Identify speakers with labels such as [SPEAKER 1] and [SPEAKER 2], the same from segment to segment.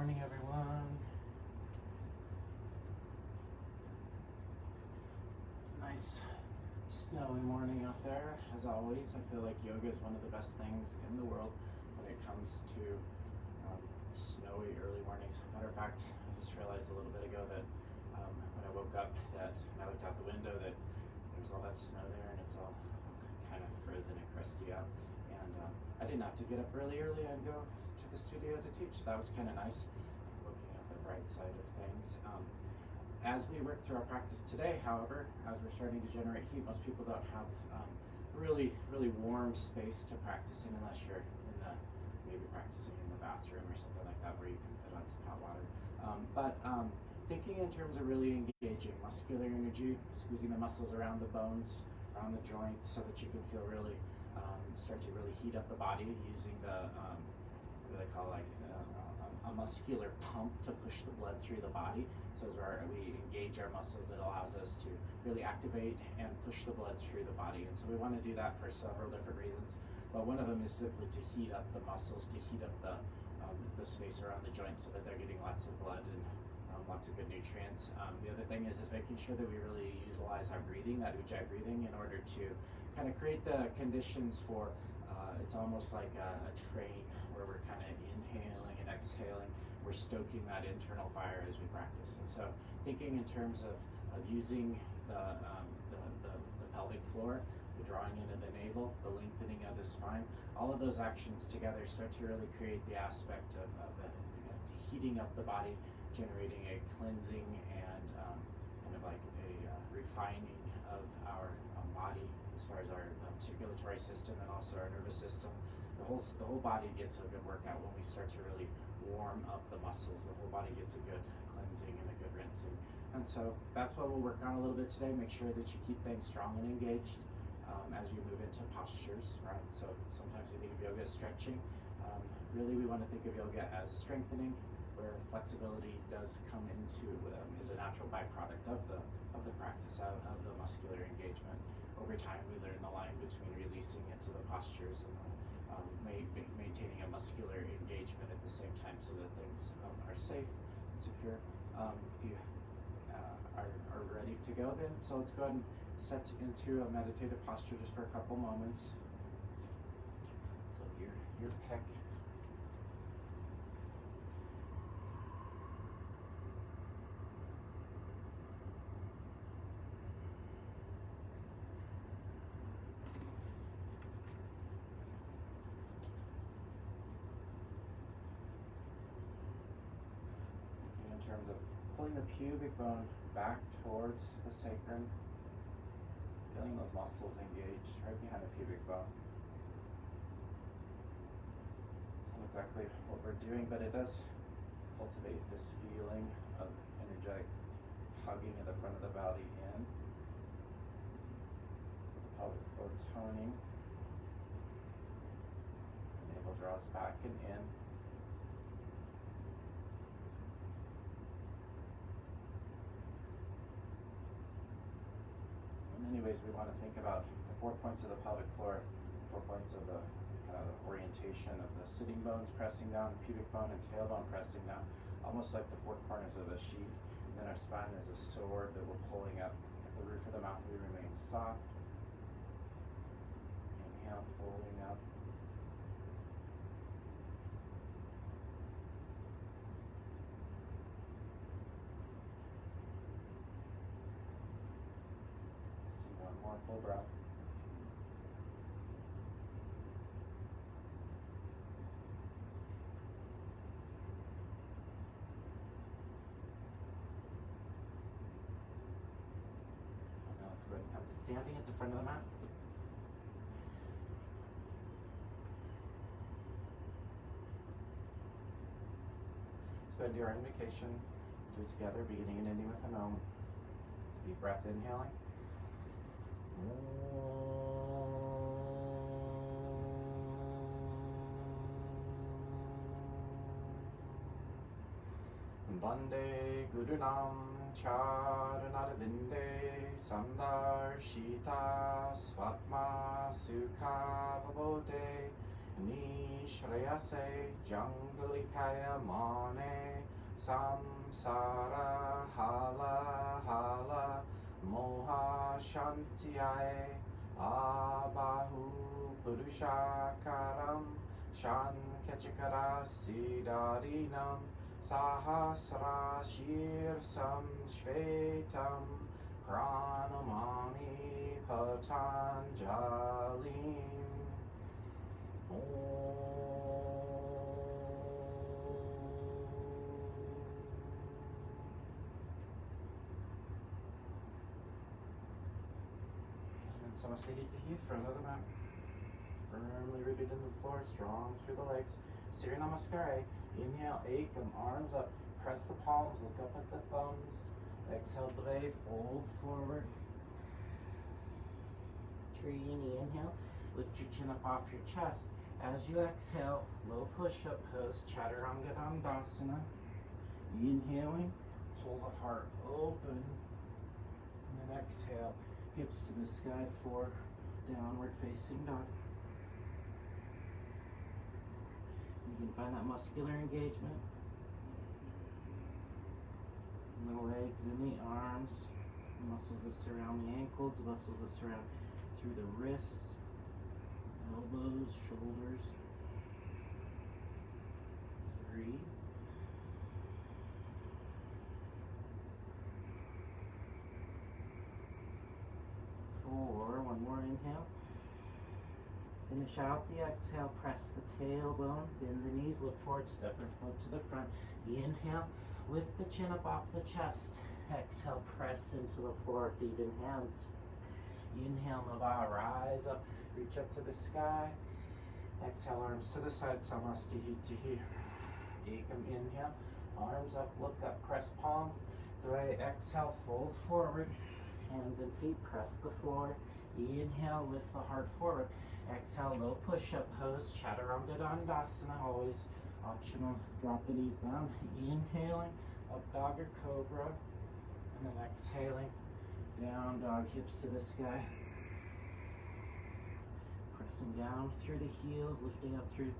[SPEAKER 1] morning, everyone. Nice snowy morning out there. As always, I feel like yoga is one of the best things in the world when it comes to snowy early mornings. Matter of fact, I just realized a little bit ago that when I woke up that I looked out the window that there's all that snow there and it's all kind of frozen and crusty out. And I didn't have to get up really early and go to the studio to teach. That was kind of nice, looking at the bright side of things. As we work through our practice today, however, as we're starting to generate heat, most people don't have really warm space to practice in unless you're in the, maybe practicing in the bathroom or something like that where you can put on some hot water. Thinking in terms of really engaging muscular energy, squeezing the muscles around the bones, around the joints, so that you can feel really, start to really heat up the body using the, what they call like a muscular pump to push the blood through the body. So as we engage our muscles, it allows us to really activate and push the blood through the body. And so we want to do that for several different reasons. But one of them is simply to heat up the muscles, to heat up the space around the joints so that they're getting lots of blood and lots of good nutrients. The other thing is making sure that we really utilize our breathing, that ujjayi breathing, in order to kind of create the conditions for, it's almost like a train where we're kind of inhaling and exhaling. We're stoking that internal fire as we practice. And so thinking in terms of using the pelvic floor, the drawing in of the navel, the lengthening of the spine, all of those actions together start to really create the aspect of heating up the body, generating a cleansing and kind of like a refining of our body as far as our circulatory system and also our nervous system. The whole body gets a good workout when we start to really warm up the muscles. The whole body gets a good cleansing and a good rinsing. And so that's what we'll work on a little bit today. Make sure that you keep things strong and engaged as you move into postures, right? So sometimes we think of yoga as stretching. Really, we want to think of yoga as strengthening, where flexibility does come into, is a natural byproduct of the practice, of the muscular engagement. Over time, we learn the line between releasing into the postures and maintaining a muscular engagement at the same time so that things are safe and secure. If you are ready to go then, so let's go ahead and set into a meditative posture just for a couple moments. So your pick. In terms of pulling the pubic bone back towards the sacrum, feeling those muscles engaged right behind the pubic bone. It's not exactly what we're doing, but it does cultivate this feeling of energetic hugging of the front of the body in, the pelvic floor toning, the navel draws back and in. In many ways, we want to think about the 4 points of the pelvic floor, 4 points of the kind of orientation of the sitting bones pressing down, pubic bone and tailbone pressing down, almost like the 4 corners of a sheet. And then our spine is a sword that we're pulling up. At the roof of the mouth, we remain soft. Inhale, pulling up. More full breath. Now let's go ahead and come to standing at the front of the mat. Let's go ahead and do our invocation. Do it together, beginning and ending with an Om. Deep breath, inhaling. Vande Gurunam Charanarvinde Sandar Shita Swatma Sukha Vabode Nishrayase Jangalikaya Mane Samsara Hala Hala Moha Shantiae Abahu Purushakaram Shankachakara Sidarinam Sahasra Shirsam Shvetam Pranamami Patanjalim. And Samasthiti for another mat. Firmly rooted into the floor, strong through the legs. Surya Namaskar. Inhale, Ekam, arms up. Press the palms, look up at the thumbs. Exhale, Dve, fold forward. Trini, inhale. Lift your chin up off your chest. As you exhale, low push-up pose, Chaturanga Dandasana. Inhaling, pull the heart open. And then exhale, hips to the sky for downward facing dog. You can find that muscular engagement in the legs and the arms, the muscles that surround the ankles, the muscles that surround through the wrists, elbows, shoulders. 3, 4, one more inhale. Finish out the exhale, press the tailbone, bend the knees, look forward, step or float to the front. Inhale, lift the chin up off the chest. Exhale, press into the floor, feet and hands. Inhale, Nava, rise up, reach up to the sky. Exhale, arms to the side, Samastihitihi. Ekam, inhale, arms up, look up, press palms. Dve, exhale, fold forward. Hands and feet press the floor. Inhale, lift the heart forward. Exhale, low push-up pose, Chaturanga Dandasana, always optional. Drop the knees down. Inhaling, up dog or cobra. And then exhaling, down dog, hips to the sky. Pressing down through the heels, lifting up through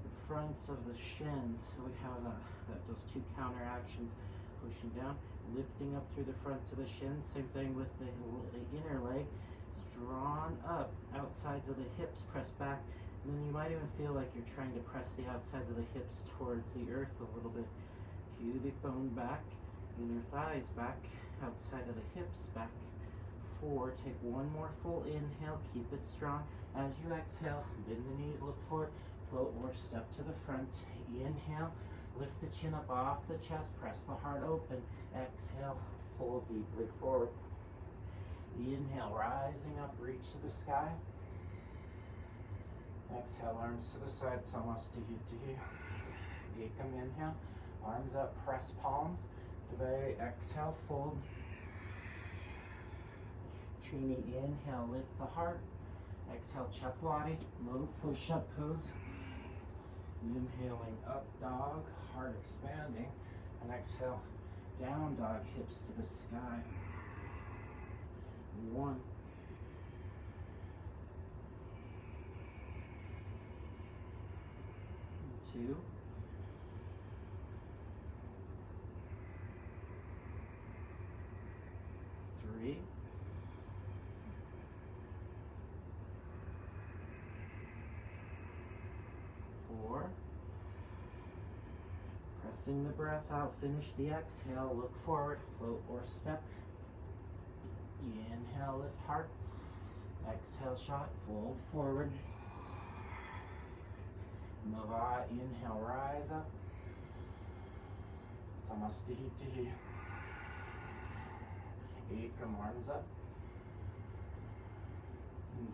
[SPEAKER 1] the fronts of the shins. So we have those two counter actions. Pushing down, lifting up through the fronts of the shins. Same thing with the inner leg. Drawn up, outsides of the hips press back, and then you might even feel like you're trying to press the outsides of the hips towards the earth a little bit. Pubic bone back, inner thighs back, outside of the hips back. 4, take one more full inhale, keep it strong. As you exhale, bend the knees, look forward, float or step to the front. Inhale, lift the chin up off the chest, press the heart open. Exhale, fold deeply forward. Inhale, rising up, reach to the sky. Exhale, arms to the side, Samastihitihi. Ekam, inhale, arms up, press palms. Dve, exhale, fold. Trini, inhale, lift the heart. Exhale, Chapwadi, low push-up pose. Inhaling, up dog, heart expanding. And exhale, down dog, hips to the sky. 1, 2, 3, 4. Pressing the breath out, finish the exhale, look forward, float or step. Inhale, lift heart. Exhale, shot, fold forward. Nava, inhale, rise up. Samastihitihi. Ekam, arms up.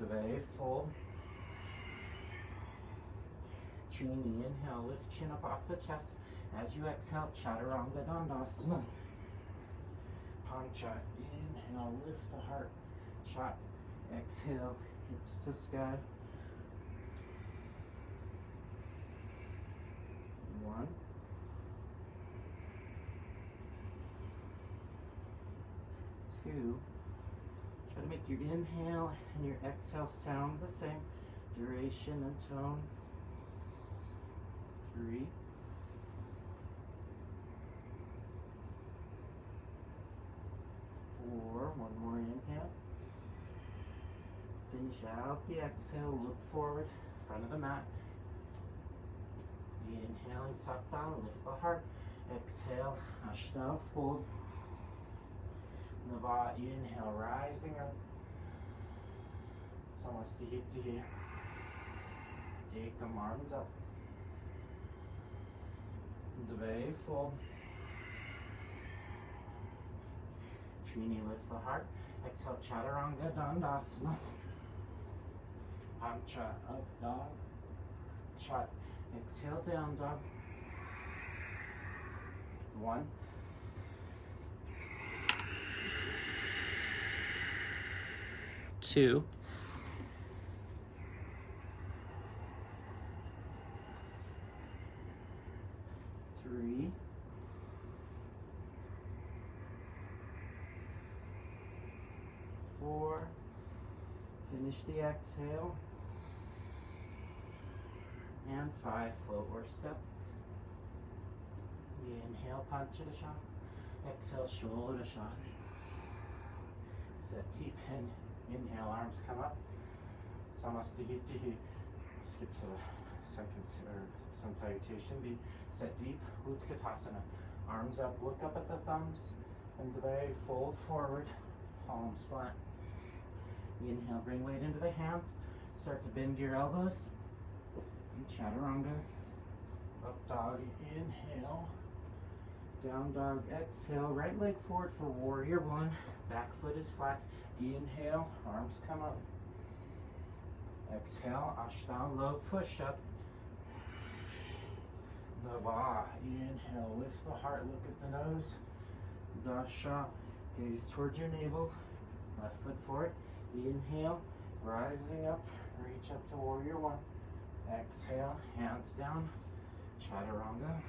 [SPEAKER 1] Dve, fold. Trini, inhale, lift chin up off the chest. As you exhale, Chaturanga Dandasana. Pancha, inhale, lift the heart, shot, exhale, hips to sky. 1, 2. Try to make your inhale and your exhale sound the same, duration and tone. 3, 4, one more inhale. Finish out the exhale, look forward, front of the mat. Inhaling, Sapta, lift the heart. Exhale, Ashtanga, fold. Nava, inhale, rising up. Samastihiti. Ekam, arms up. Dve, fold. Trini, lift the heart. Exhale, Chaturanga, Dandasana. Pancha, up dog. Chat. Exhale, down dog. 1. 2. 3. 4. Finish the exhale. And 5, forward step. Inhale, Panchadasha. Exhale, Shodana. Set deep in. Inhale, arms come up. Samastihiti. Skip to the second sun salutation. Be set deep. Utkatasana. Arms up, look up at the thumbs. And Dve, fold forward. Palms flat. Inhale, bring weight into the hands. Start to bend your elbows. Chaturanga. Up dog, inhale. Down dog, exhale. Right leg forward for warrior 1. Back foot is flat. Inhale, arms come up. Exhale, Ashtanga, low push up. Nava, inhale, lift the heart, look at the nose. Dasha, gaze towards your navel. Left foot forward. Inhale, rising up. Reach up to warrior 1. Exhale, hands down, Chaturanga.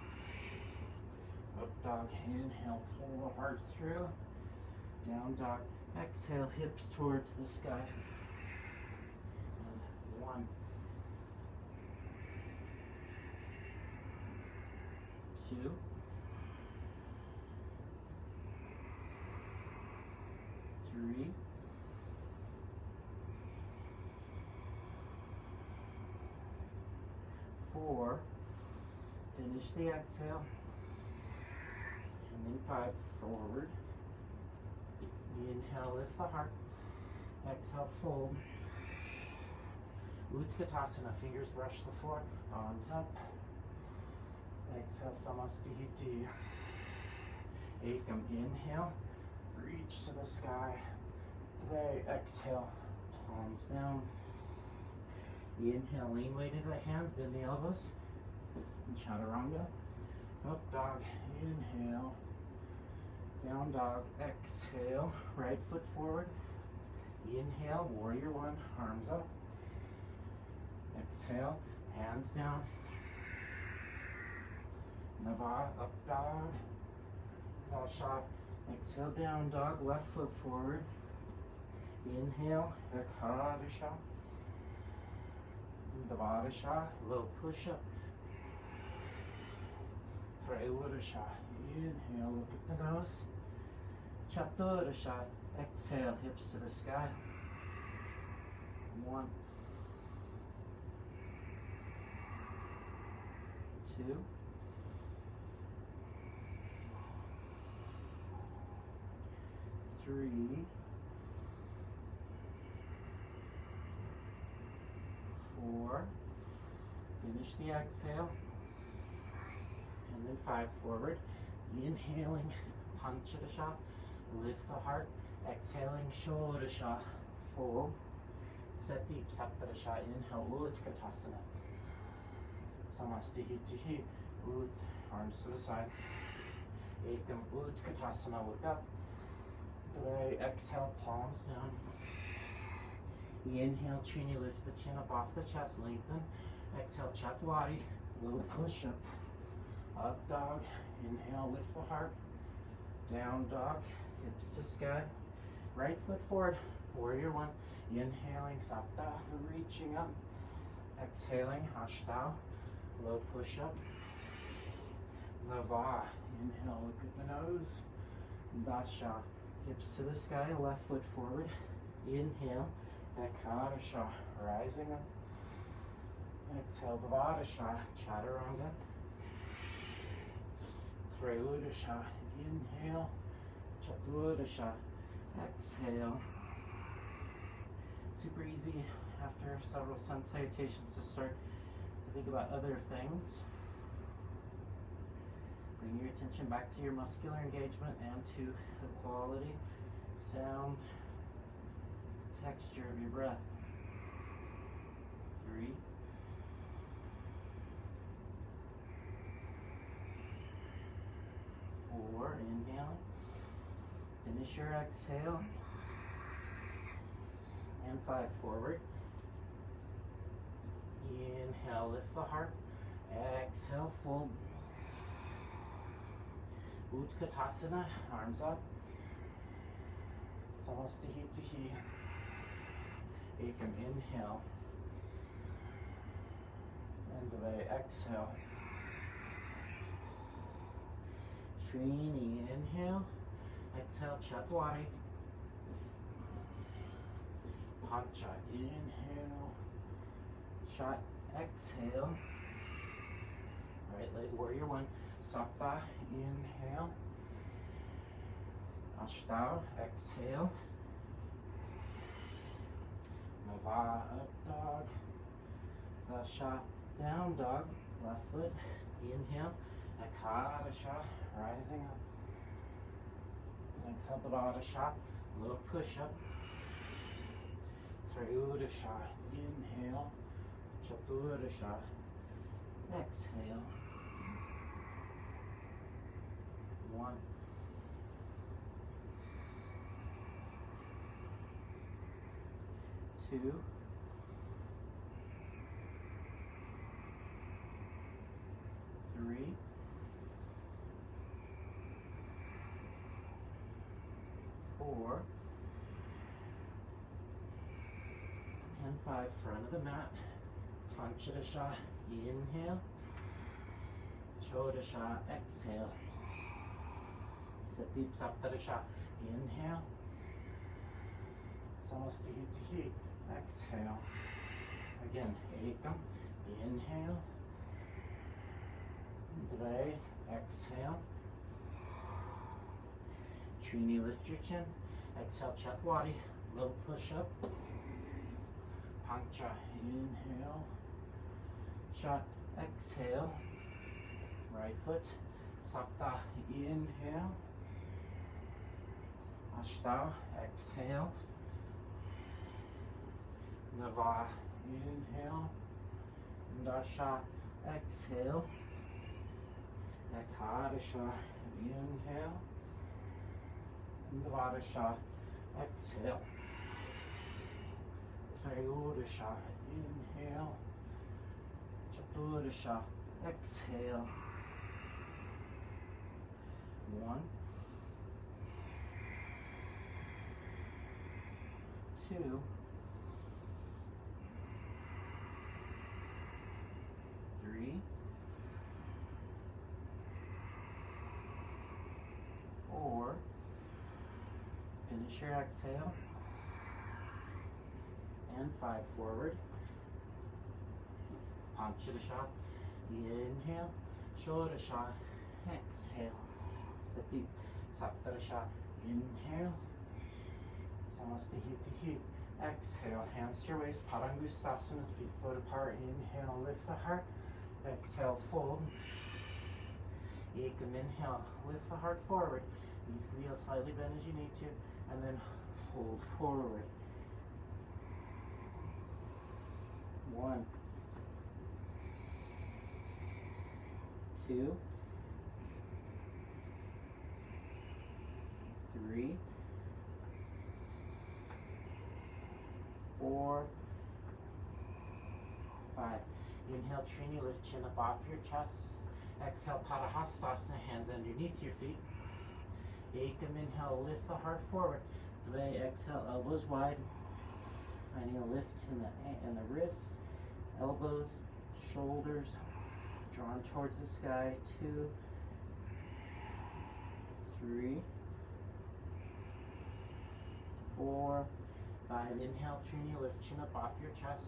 [SPEAKER 1] Up dog, inhale, pull the heart through. Down dog, exhale, hips towards the sky. And 1, 2, 3, 4, finish the exhale, and then 5, forward. Inhale, lift the heart. Exhale, fold. Utkatasana, fingers brush the floor, arms up. Exhale, Samastihiti. Ekam, inhale, reach to the sky. Dve, exhale, palms down. Inhale, lean weight into the hands, bend the elbows. And Chaturanga. Up dog, inhale. Down dog, exhale. Right foot forward. Inhale, warrior 1, arms up. Exhale, hands down. Nava, up dog. Nasha, exhale, down dog, left foot forward. Inhale, Ekadasha. Navasana, low push up. Triodasha, inhale, look at the nose. Chaturasha, exhale, hips to the sky. 1, 2, 3, 4, finish the exhale, and then 5, forward. Inhaling, Panchadasha, lift the heart. Exhaling, Shodasha, fold. Set deep, Saptadasha, inhale, Utkatasana. Samastihiti, Ut, arms to the side. Ekam, Utkatasana, look up. Dve, exhale, palms down. Inhale, Trini, lift the chin up off the chest, lengthen. Exhale, Chaturanga, low push up. Up dog, inhale, lift the heart. Down dog, hips to sky. Right foot forward, warrior 1. Inhaling, Sapta, reaching up. Exhaling, Ashtanga, low push up. Nava. Inhale, look at the nose. Dasha. Hips to the sky, left foot forward. Inhale. Ekadasha. Rising up. Exhale. Dvadasha. Chaturanga. Trayudasha. Inhale. Chaturdasha. Exhale. Super easy after several sun salutations to start to think about other things. Bring your attention back to your muscular engagement and to the quality, sound, texture of your breath. 3. 4, inhaling. Finish your exhale. And 5, forward. Inhale, lift the heart. Exhale, fold. Utkatasana, arms up. Samastihi. Ekam, inhale. And away, exhale. Trini, inhale. Exhale, Chatwari. Pancha, inhale. Shot, exhale. Right leg, warrior 1. Sapta, inhale. Ashtanga, exhale. Nava, up dog. Dasha, down dog. Left foot, inhale. Ekadasha, rising up. Exhale, Dvadasha, little push up. Trayudasha, inhale. Chaturdasha, exhale. 1. 2. 3. 4. And 5. Front of the mat. Panchadasha, inhale. Chodasha, exhale. Deep Saptadasha, inhale. Samastihi, exhale. Again, Ekam, inhale. Dve, exhale. Trini, lift your chin. Exhale, Chatwari, little push up. Pancha, inhale. Shot, exhale. Right foot, Sapta, inhale. Ashtanga, exhale. Nava, inhale. Dasha, exhale. Ekadasha, inhale. Dvadasha, exhale. Trayudasha, inhale. Chaturdasha, exhale. 1. 2. 3. 4. Finish your exhale. And 5, forward. Panchadasha, inhale. Shodasha, exhale. Sati, Saptadasha, inhale. Samastihi, exhale. Hands to your waist, Padangustasana, feet foot apart. Inhale, lift the heart. Exhale, fold. Ekam, inhale, lift the heart forward. Knees can be slightly bent as you need to, and then fold forward. 1. 2. 3. 4. 5. Inhale, Trini, lift chin up off your chest. Exhale, Padahastasana, hands underneath your feet. Ekam, inhale, lift the heart forward. Dve, exhale, elbows wide. Finding a lift in the wrists, elbows, shoulders, drawn towards the sky. 2, 3, 4, 5. Inhale, Trini, lift chin up off your chest.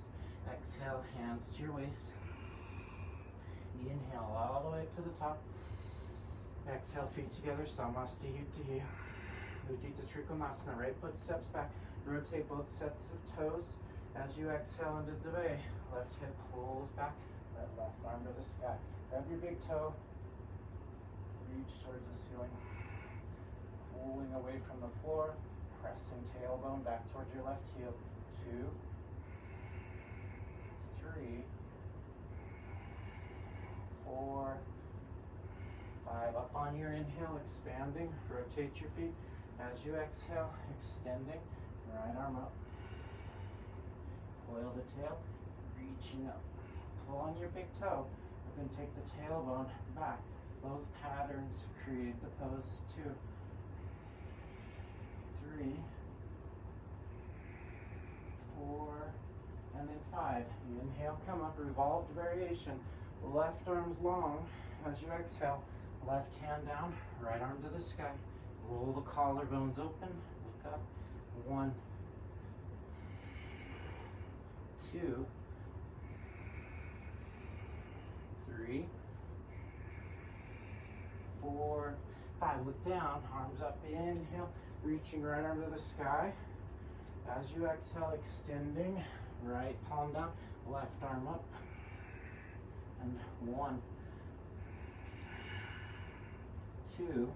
[SPEAKER 1] Exhale, hands to your waist. Inhale all the way up to the top. Exhale, feet together, Samasti Uttihi. Uddita Trikonasana, right foot steps back. Rotate both sets of toes. As you exhale into Dve, left hip pulls back, left arm to the sky. Grab your big toe, reach towards the ceiling. Pulling away from the floor, pressing tailbone back towards your left heel. 2, 3, 4, 5. Up on your inhale, expanding. Rotate your feet. As you exhale, extending. Right arm up. Coil the tail, reaching up. Pull on your big toe, and then take the tailbone back. Both patterns create the pose. 2, 3, 4, and then 5. Inhale, come up, revolved variation. Left arm's long. As you exhale, left hand down, right arm to the sky. Roll the collarbones open, look up. 1, 2, 3, 4, 5. Look down, arms up, inhale, reaching right arm to the sky. As you exhale, extending, right palm down, left arm up. And 1, 2,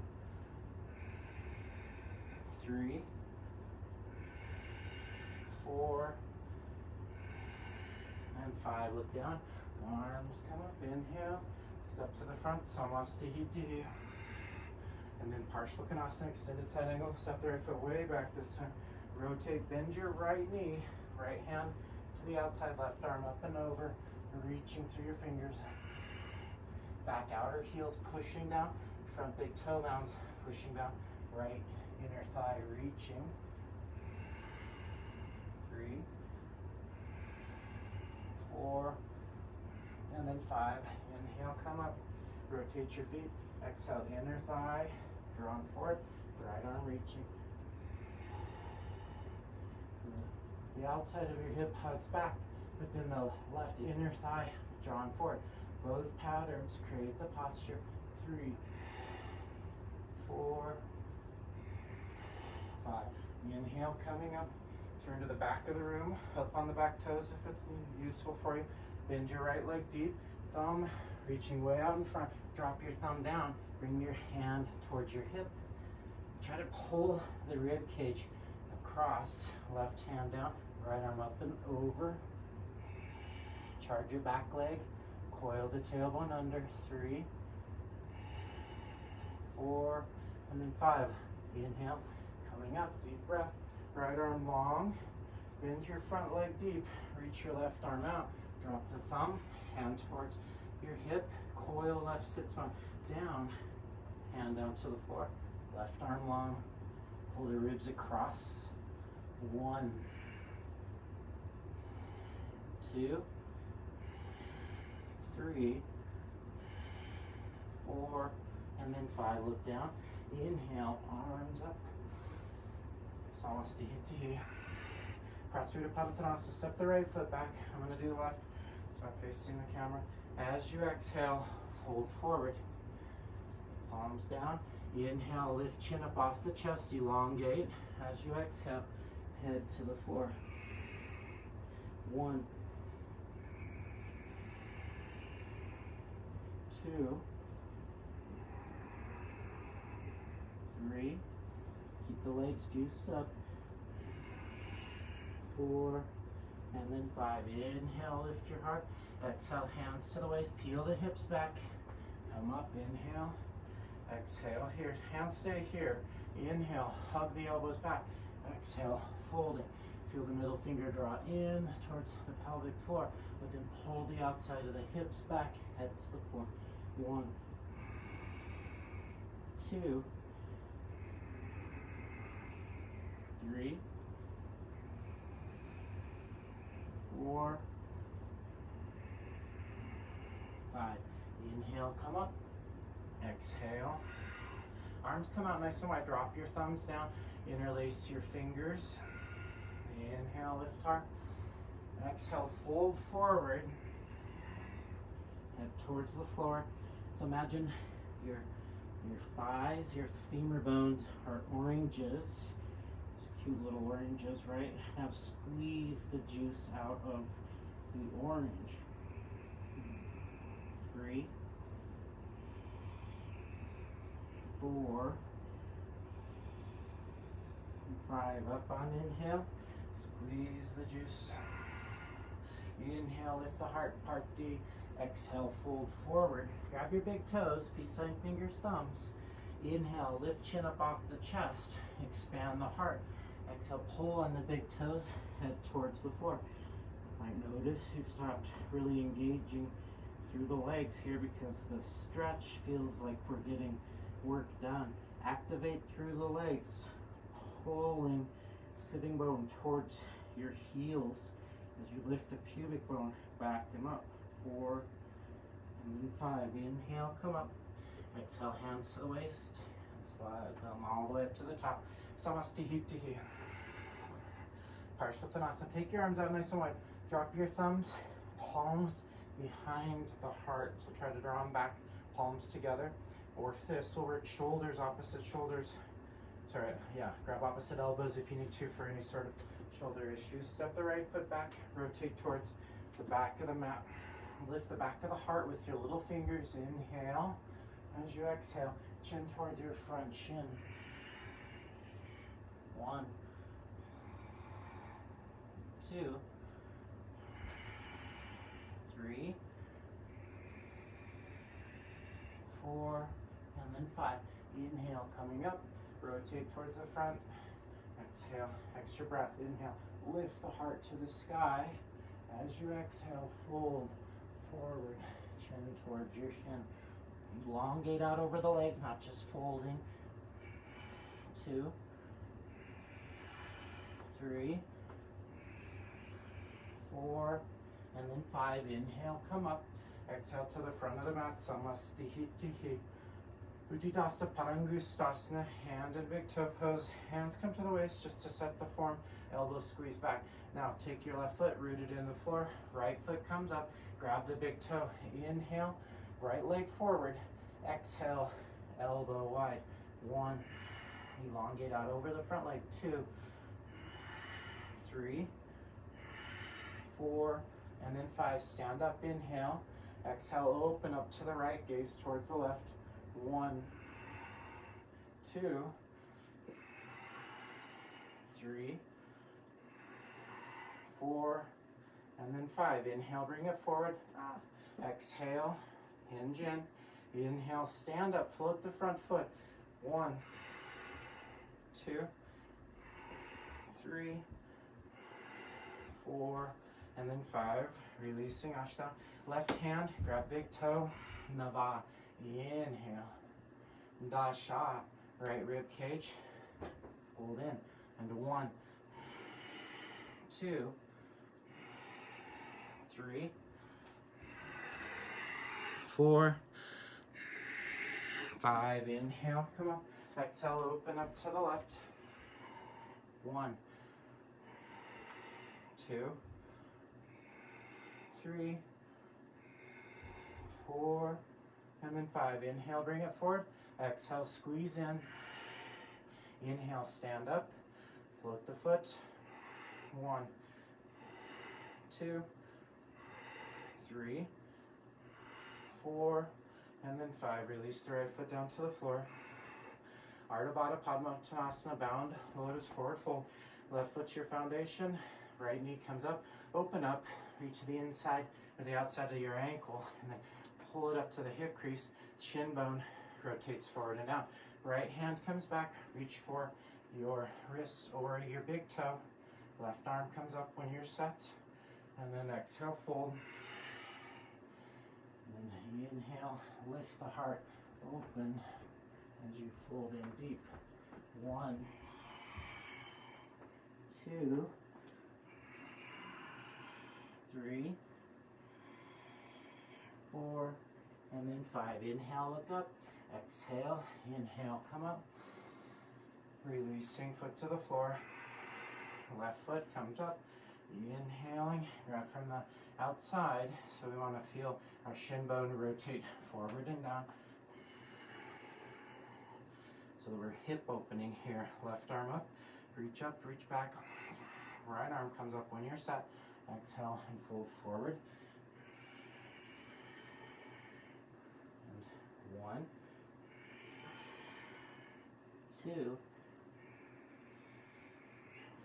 [SPEAKER 1] 3, 4, and 5. Look down, arms come up, inhale, step to the front, Samastihiti. And then Parshvakonasana, extended side angle, step the right foot way back this time. Rotate, bend your right knee, right hand to the outside, left arm up and over, reaching through your fingers. Back outer heels pushing down, front big toe mounds pushing down, right inner thigh reaching. 3, 4, and then 5. Inhale, come up, rotate your feet. Exhale, inner thigh drawn forward, right arm reaching. The outside of your hip hugs back, but then the left inner thigh drawn forward. Both patterns create the posture. 3, 4, 5. Inhale, coming up. Turn to the back of the room, up on the back toes if it's useful for you. Bend your right leg deep, thumb reaching way out in front. Drop your thumb down, bring your hand towards your hip. Try to pull the rib cage across, left hand down, right arm up and over. Charge your back leg, coil the tailbone under. 3, 4, and then 5. Inhale, coming up, deep breath. Right arm long, bend your front leg deep, reach your left arm out, drop the thumb, hand towards your hip, coil left sits bone down, hand down to the floor, left arm long, pull the ribs across. 1, 2, 3, 4, and then 5. Look down, inhale, arms up. Samastihiti. Prasarita. Step the right foot back. I'm going to do the left, so I'm facing the camera. As you exhale, fold forward. Palms down. Inhale, lift chin up off the chest, elongate. As you exhale, head to the floor. 1, 2, 3. Keep the legs juiced up. 4, and then 5. Inhale, lift your heart. Exhale, hands to the waist. Peel the hips back. Come up, inhale. Exhale, here. Hands stay here. Inhale, hug the elbows back. Exhale, folding. Feel the middle finger draw in towards the pelvic floor, but then pull the outside of the hips back, head to the floor. 1, 2, 3, 4, 5. Inhale, come up. Exhale. Arms come out nice and wide. Drop your thumbs down. Interlace your fingers. Inhale, lift heart. Exhale, fold forward. Head towards the floor. So imagine your thighs, your femur bones are oranges. These cute little oranges, right? Now squeeze the juice out of the orange. 3, 4, 5. Up on inhale. Squeeze the juice. Inhale, lift the heart, part D. Exhale, fold forward. Grab your big toes, peace sign, fingers, thumbs. Inhale, lift chin up off the chest. Expand the heart. Exhale, pull on the big toes, head towards the floor. You might notice you've stopped really engaging through the legs here because the stretch feels like we're getting work done. Activate through the legs, pulling sitting bone towards your heels as you lift the pubic bone back and up. 4 and then 5. Inhale, come up. Exhale, hands to the waist. Slide them all the way up to the top. Samastihitihi. Parshvattanasana. Take your arms out nice and wide. Drop your thumbs, palms behind the heart. So try to draw them back, palms together. Or fists will work. Shoulders, opposite shoulders. Sorry, yeah, grab opposite elbows if you need to for any sort of shoulder issues. Step the right foot back, rotate towards the back of the mat. Lift the back of the heart with your little fingers. Inhale. As you exhale, chin towards your front shin. 1, 2, 3, 4, and then 5. Inhale, coming up. Rotate towards the front. Exhale, extra breath. Inhale, lift the heart to the sky. As you exhale, fold forward, chin towards your shin. Elongate out over the leg, not just folding. 2, 3, 4, and then 5. Inhale, come up. Exhale to the front of the mat. Samastihitihi. Uddiyasta Parangustasana. Hand and big toe pose. Hands come to the waist just to set the form. Elbows squeeze back. Now take your left foot rooted in the floor. Right foot comes up. Grab the big toe. Inhale. Right leg forward. Exhale. Elbow wide. 1. Elongate out over the front leg. 2, 3, 4, and then 5. Stand up. Inhale. Exhale. Open up to the right. Gaze towards the left. 1, 2, 3, 4, and then 5. Inhale, bring it forward. Exhale, hinge in. Inhale, stand up, float the front foot. 1, 2, 3, 4, and then 5. Releasing Ashtanga. Left hand, grab big toe, Nava. Inhale. Dasha. Right rib cage. Hold in. And 1, 2, 3, 4, 5. Inhale. Come on. Exhale. Open up to the left. 1, 2, 3, 4, and then 5. Inhale, bring it forward. Exhale, squeeze in. Inhale, stand up. Float the foot. 1, 2, 3, 4, and then 5. Release the right foot down to the floor. Ardha Baddha Padmasana, bound, lotus, forward fold. Left foot's your foundation. Right knee comes up. Open up. Reach the inside or the outside of your ankle, and then pull it up to the hip crease. Shin bone rotates forward and out. Right hand comes back. Reach for your wrist or your big toe. Left arm comes up when you're set. And then exhale, fold. And then inhale, lift the heart open as you fold in deep. 1, 2, 3, 4, and then 5. Inhale, look up. Exhale, inhale, come up. Releasing foot to the floor. Left foot comes up. Inhaling, grab from the outside. So we want to feel our shin bone rotate forward and down. So we're hip opening here. Left arm up, reach back. Right arm comes up when you're set. Exhale and fold forward. And 1, 2,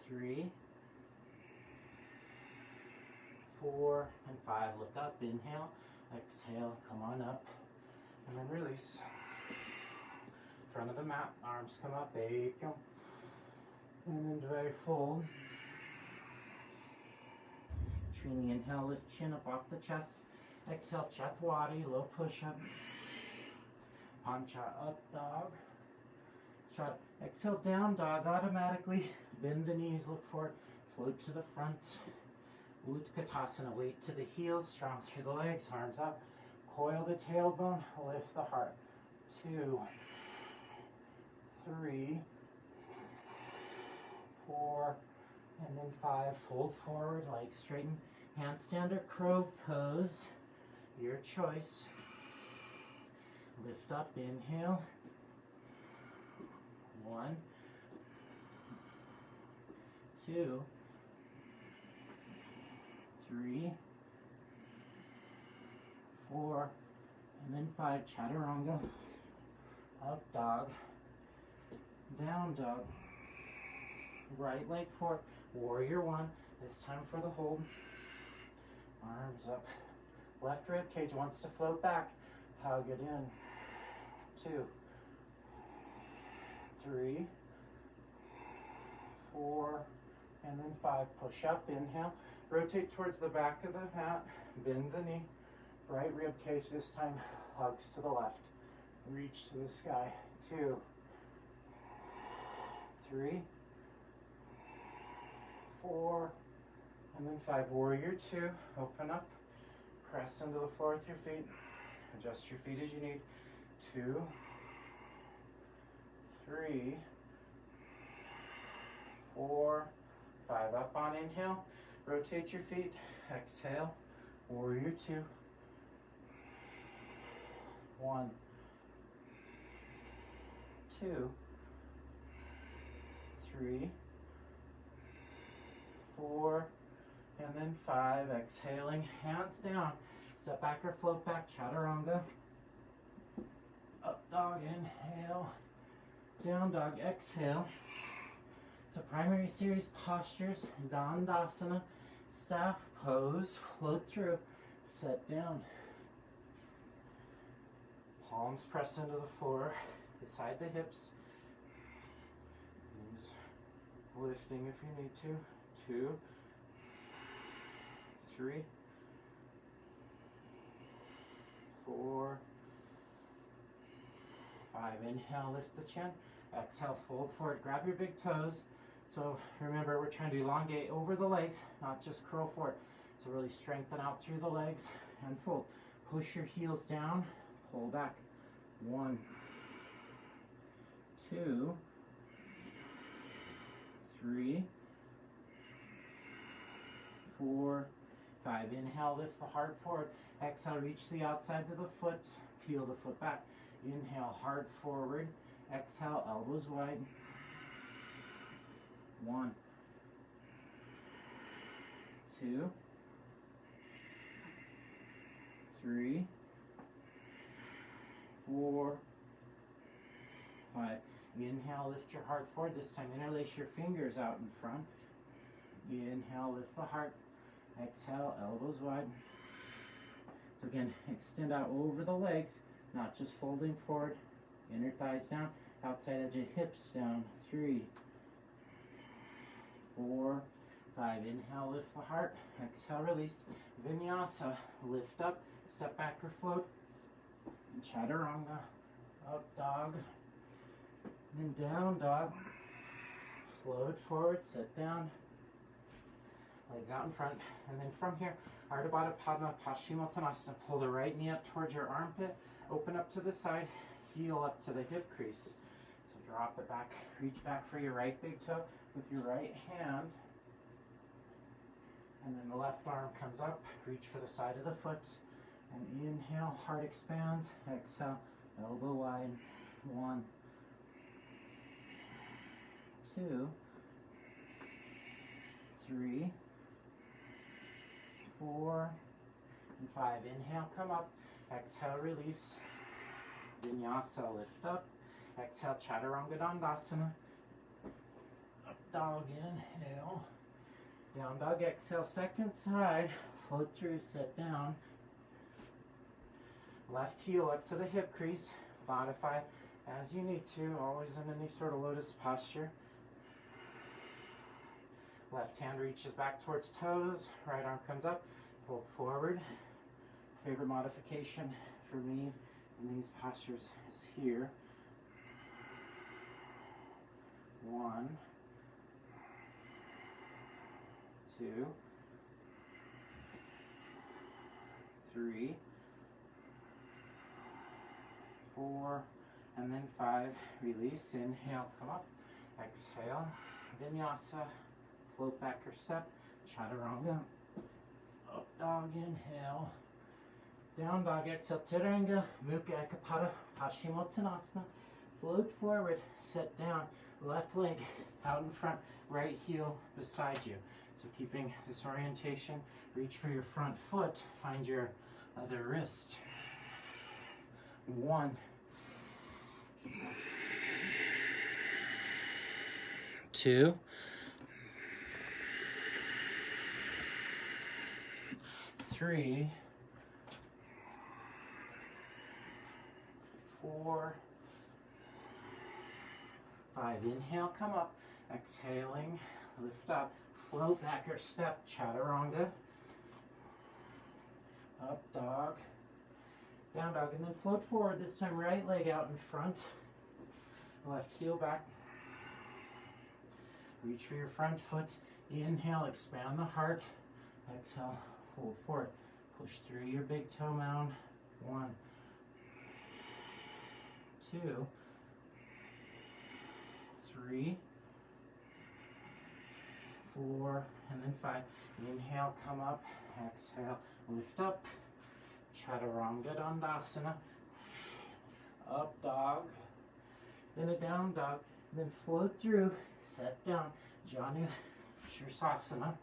[SPEAKER 1] 3, 4, and 5. Look up, inhale, exhale, come on up, and then release. Front of the mat, arms come up, ekam, and then dry fold. Trini, inhale, lift chin up off the chest. Exhale, Chatwari, low push-up. Pancha, up dog. Shot. Exhale, down dog, automatically. Bend the knees, look forward, float to the front. Utkatasana, weight to the heels, strong through the legs, arms up. Coil the tailbone, lift the heart. 2, 3, 4, and then 5. Fold forward, legs straighten. Handstand or crow pose, your choice. Lift up, inhale. 1, 2, 3, 4, and then 5. Chaturanga. Up dog. Down dog. Right leg forward. Warrior 1. This time for the hold. Arms up. Left rib cage wants to float back. Hug it in. 2, 3, 4, and then 5. Push up, inhale. Rotate towards the back of the mat. Bend the knee. Right rib cage this time hugs to the left. Reach to the sky. 2, 3, 4, and then 5. Warrior 2. Open up. Press into the floor with your feet. Adjust your feet as you need. 2, 3, 4, 5. Up on inhale. Rotate your feet. Exhale. Warrior 2. 1, 2, 3, 4, and then 5. Exhaling, hands down. Step back or float back, chaturanga. Up dog, inhale. Down dog, exhale. So primary series postures, Dandasana, staff pose, float through, set down. Palms press into the floor, beside the hips. Use lifting if you need to. 2, 3, 4, 5. Inhale, lift the chin. Exhale, fold forward. Grab your big toes. So remember, we're trying to elongate over the legs, not just curl forward. So really strengthen out through the legs and fold. Push your heels down, pull back. 1, 2, 3, 4, 5. Inhale, lift the heart forward. Exhale, reach the outsides of the foot. Peel the foot back. Inhale, heart forward. Exhale, elbows wide. 1, 2, 3, 4, 5. Inhale, lift your heart forward. This time, interlace your fingers out in front. Inhale, lift the heart. Exhale, elbows wide. So again, extend out over the legs, not just folding forward. Inner thighs down, outside edge of hips down. 3, 4, 5. Inhale, lift the heart. Exhale, release. Vinyasa, lift up, step back or float. Chaturanga, up dog, then down dog. Float forward, sit down. Legs out in front, and then from here, Ardha Baddha Padma Paschimottanasana. Pull the right knee up towards your armpit, open up to the side, heel up to the hip crease. So drop it back, reach back for your right big toe with your right hand. And then the left arm comes up, reach for the side of the foot. And inhale, heart expands. Exhale, elbow wide. 1, 2, 3, 4, and 5. Inhale, come up. Exhale, release. Vinyasa, lift up. Exhale, Chaturanga Dandasana. Up dog, inhale. Down dog, exhale, second side. Float through, sit down. Left heel up to the hip crease. Modify as you need to, always in any sort of lotus posture. Left hand reaches back towards toes. Right arm comes up. Pull forward. Favorite modification for me in these postures is here. 1, 2, 3, 4, and then 5. Release. Inhale, come up. Exhale. Vinyasa. Float back or step. Chaturanga. Up dog. Inhale. Down dog. Exhale. Tiranga. Mukha Ekapada. Paschimottanasana. Float forward. Sit down. Left leg out in front. Right heel beside you. So keeping this orientation. Reach for your front foot. Find your other wrist. 1, 2, 3, 4, 5. Inhale, come up. Exhaling, lift up. Float back or step, Chaturanga. Up dog. Down dog, and then float forward. This time right leg out in front. Left heel back. Reach for your front foot. Inhale, expand the heart. Exhale, fold forward. Push through your big toe mound. 1, 2, 3, 4, and then 5. Inhale, come up. Exhale, lift up. Chaturanga Dandasana. Up dog. Then a down dog. Then float through. Set down. Janu Shirsasana.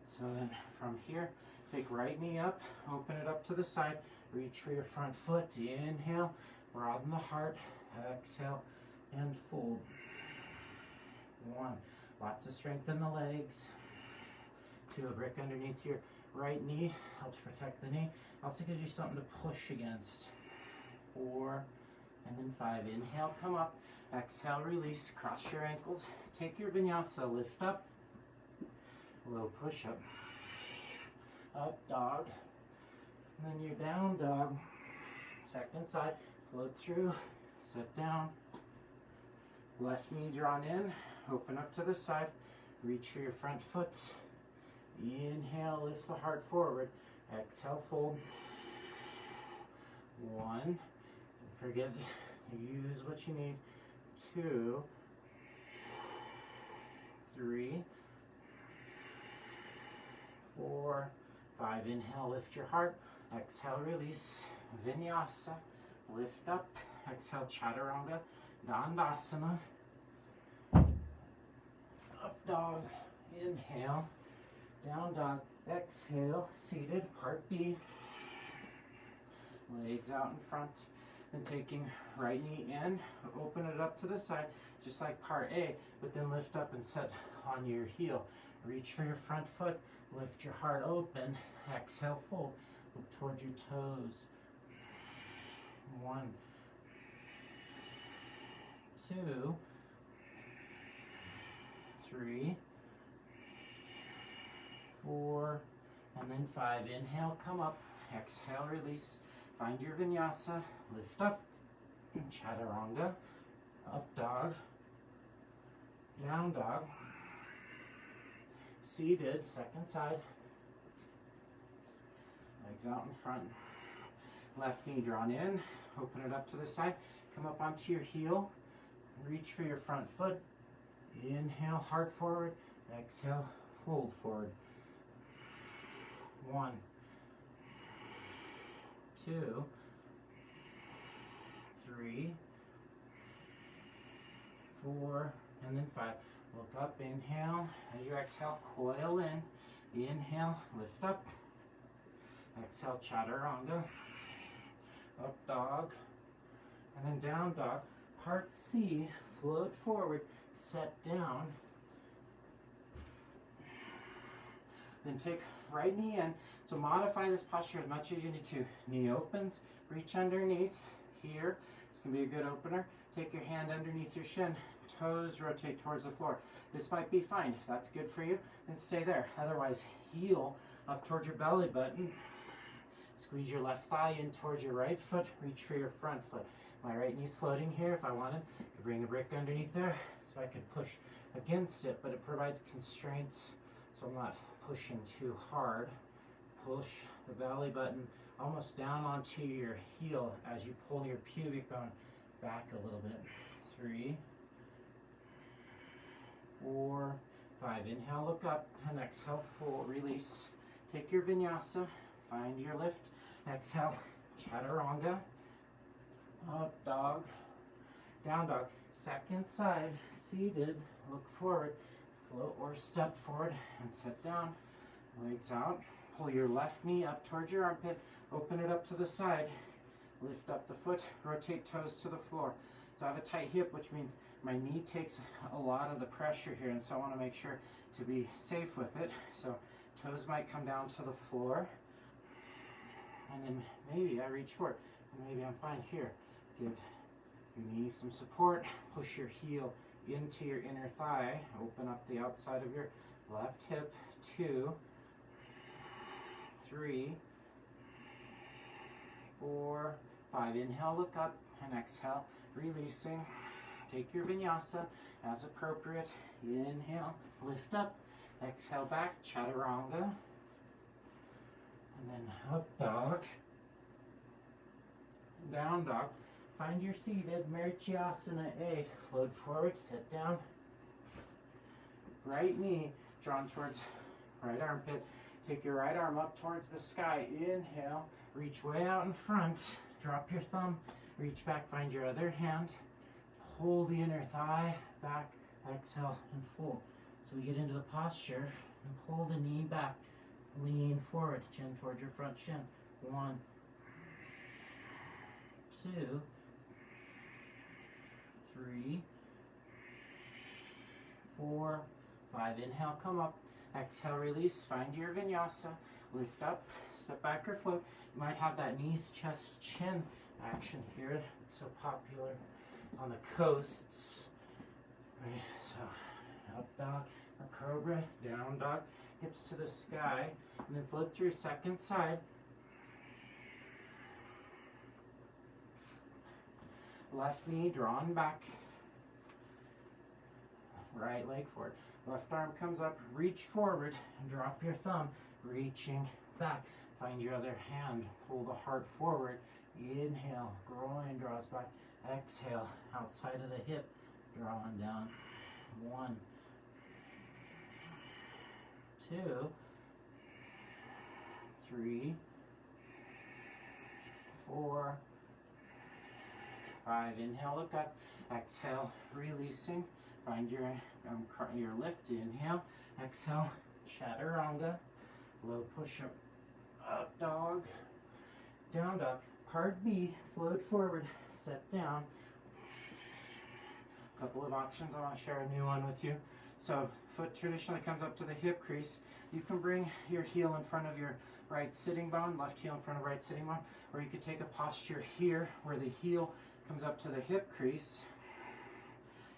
[SPEAKER 1] So then from here, take right knee up. Open it up to the side. Reach for your front foot. Inhale. Broaden the heart. Exhale. And fold. 1. Lots of strength in the legs. 2. A brick underneath your right knee helps protect the knee. Also gives you something to push against. 4, and then 5. Inhale, come up. Exhale, release. Cross your ankles. Take your vinyasa. Lift up. Low push up. Up dog. And then your down dog. Second side. Float through. Sit down. Left knee drawn in. Open up to the side. Reach for your front foot. Inhale, lift the heart forward. Exhale, fold. 1. Don't forget to use what you need. 2, 3, 4, 5. Inhale, lift your heart. Exhale, release. Vinyasa. Lift up. Exhale, Chaturanga Dandasana. Up dog. Inhale. Down dog. Exhale. Seated. Part B. Legs out in front. Then taking right knee in. Open it up to the side. Just like part A. But then lift up and set on your heel. Reach for your front foot. Lift your heart open. Exhale. Fold. Look towards your toes. 1, 2, 3, 4, and then 5. Inhale, come up. Exhale, release. Find your vinyasa. Lift up. Chaturanga. Up dog. Down dog. Seated. Second side. Legs out in front. Left knee drawn in, open it up to the side, come up onto your heel, reach for your front foot. Inhale, heart forward, exhale, fold forward. 1, 2, 3, 4, and then 5. Look up, inhale. As you exhale, coil in. Inhale, lift up. Exhale, chaturanga. Up dog. And then down dog. Part C, float forward, set down. Then take right knee in. So modify this posture as much as you need to. Knee opens, reach underneath here. This can be a good opener. Take your hand underneath your shin. Toes rotate towards the floor. This might be fine. If that's good for you, then stay there. Otherwise, heel up towards your belly button. Squeeze your left thigh in towards your right foot. Reach for your front foot. My right knee's floating here. If I wanted, I could bring a brick underneath there so I could push against it, but it provides constraints so I'm not pushing too hard. Push the belly button almost down onto your heel as you pull your pubic bone back a little bit. 3, 4, 5. Inhale, look up, and exhale, full release. Take your vinyasa, find your lift. Exhale, chaturanga. Up dog, down dog. Second side, seated, look forward, float or step forward and sit down. Legs out. Pull your left knee up towards your armpit. Open it up to the side. Lift up the foot. Rotate toes to the floor. So I have a tight hip, which means my knee takes a lot of the pressure here, and so I want to make sure to be safe with it. So toes might come down to the floor, and then maybe I reach forward. Maybe I'm fine here. Give your knee some support. Push your heel into your inner thigh. Open up the outside of your left hip. 2, 3, 4, 5. Inhale, look up, and exhale, releasing. Take your vinyasa as appropriate. Inhale, lift up. Exhale back, chaturanga. And then up dog. Down dog. Find your seated Marichyasana A. Float forward, sit down. Right knee drawn towards right armpit. Take your right arm up towards the sky. Inhale, reach way out in front. Drop your thumb, reach back, find your other hand. Pull the inner thigh back, exhale, and fold. So we get into the posture and pull the knee back. Lean forward, chin towards your front shin. 1, 2, 3, 4, 5. Inhale, come up. Exhale, release. Find your vinyasa. Lift up, step back or float. You might have that knees, chest, chin action here. It's so popular on the coasts. Right, so up dog, or cobra, down dog, hips to the sky, and then float through second side. Left knee drawn back. Right leg forward. Left arm comes up, reach forward, and drop your thumb, reaching back. Find your other hand, pull the heart forward. Inhale, groin draws back. Exhale, outside of the hip, drawing down. 1, 2, 3, 4, 5. Inhale, look up. Exhale, releasing. Find your lift. Inhale, exhale, chaturanga, low push-up, up dog, down dog. Part B, float forward, set down. A couple of options. I want to share a new one with you. So foot traditionally comes up to the hip crease. You can bring your heel in front of your right sitting bone, left heel in front of right sitting bone, or you could take a posture here where the heel comes up to the hip crease,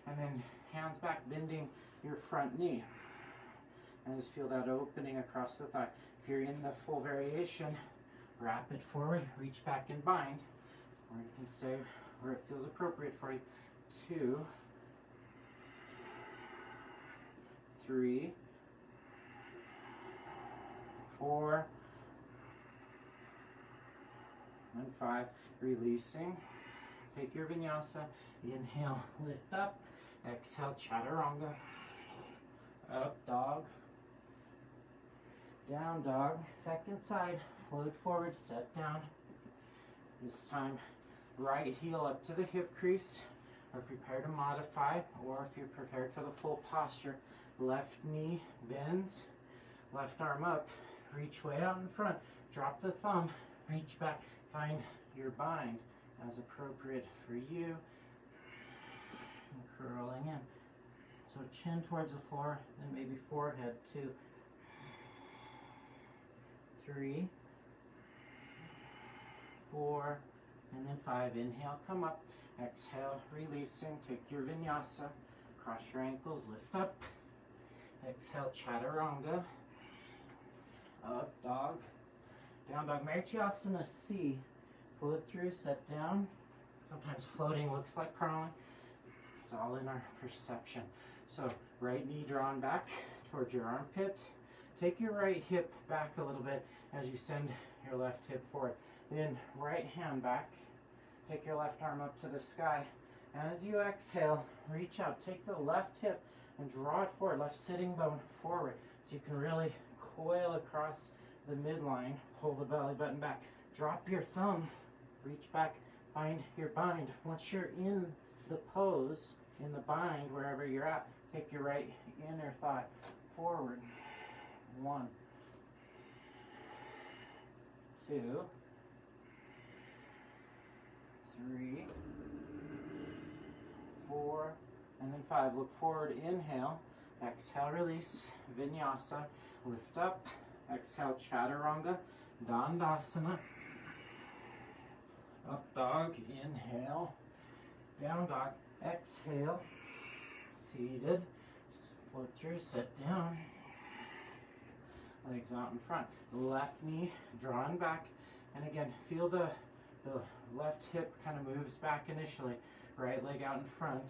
[SPEAKER 1] and then hands back, bending your front knee. And just feel that opening across the thigh. If you're in the full variation, wrap it forward, reach back and bind, or you can stay where it feels appropriate for you. 2, 3, 4, and and 5, releasing. Take your vinyasa, inhale, lift up, exhale, chaturanga, up dog, down dog, second side, float forward, set down. This time, right heel up to the hip crease, or prepare to modify, or if you're prepared for the full posture, left knee bends, left arm up, reach way out in front, drop the thumb, reach back, find your bind as appropriate for you, and curling in. So chin towards the floor, then maybe forehead, 2, 3, 4, and then 5. Inhale, come up. Exhale, releasing. Take your vinyasa. Cross your ankles, lift up. Exhale, chaturanga. Up dog. Down dog. Marichyasana C. Float through, set down. Sometimes floating looks like crawling. It's all in our perception. So right knee drawn back towards your armpit. Take your right hip back a little bit as you send your left hip forward. Then right hand back. Take your left arm up to the sky. As you exhale, reach out. Take the left hip and draw it forward. Left sitting bone forward. So you can really coil across the midline. Pull the belly button back. Drop your thumb. Reach back. Find your bind. Once you're in the pose, in the bind, wherever you're at, take your right inner thigh forward. 1, 2, 3, 4, and then 5. Look forward, inhale, exhale, release, vinyasa, lift up, exhale, chaturanga, dandasana, up dog, inhale, down dog, exhale, seated, float through, sit down, legs out in front, left knee drawn back, and again, feel the left hip kind of moves back initially, right leg out in front.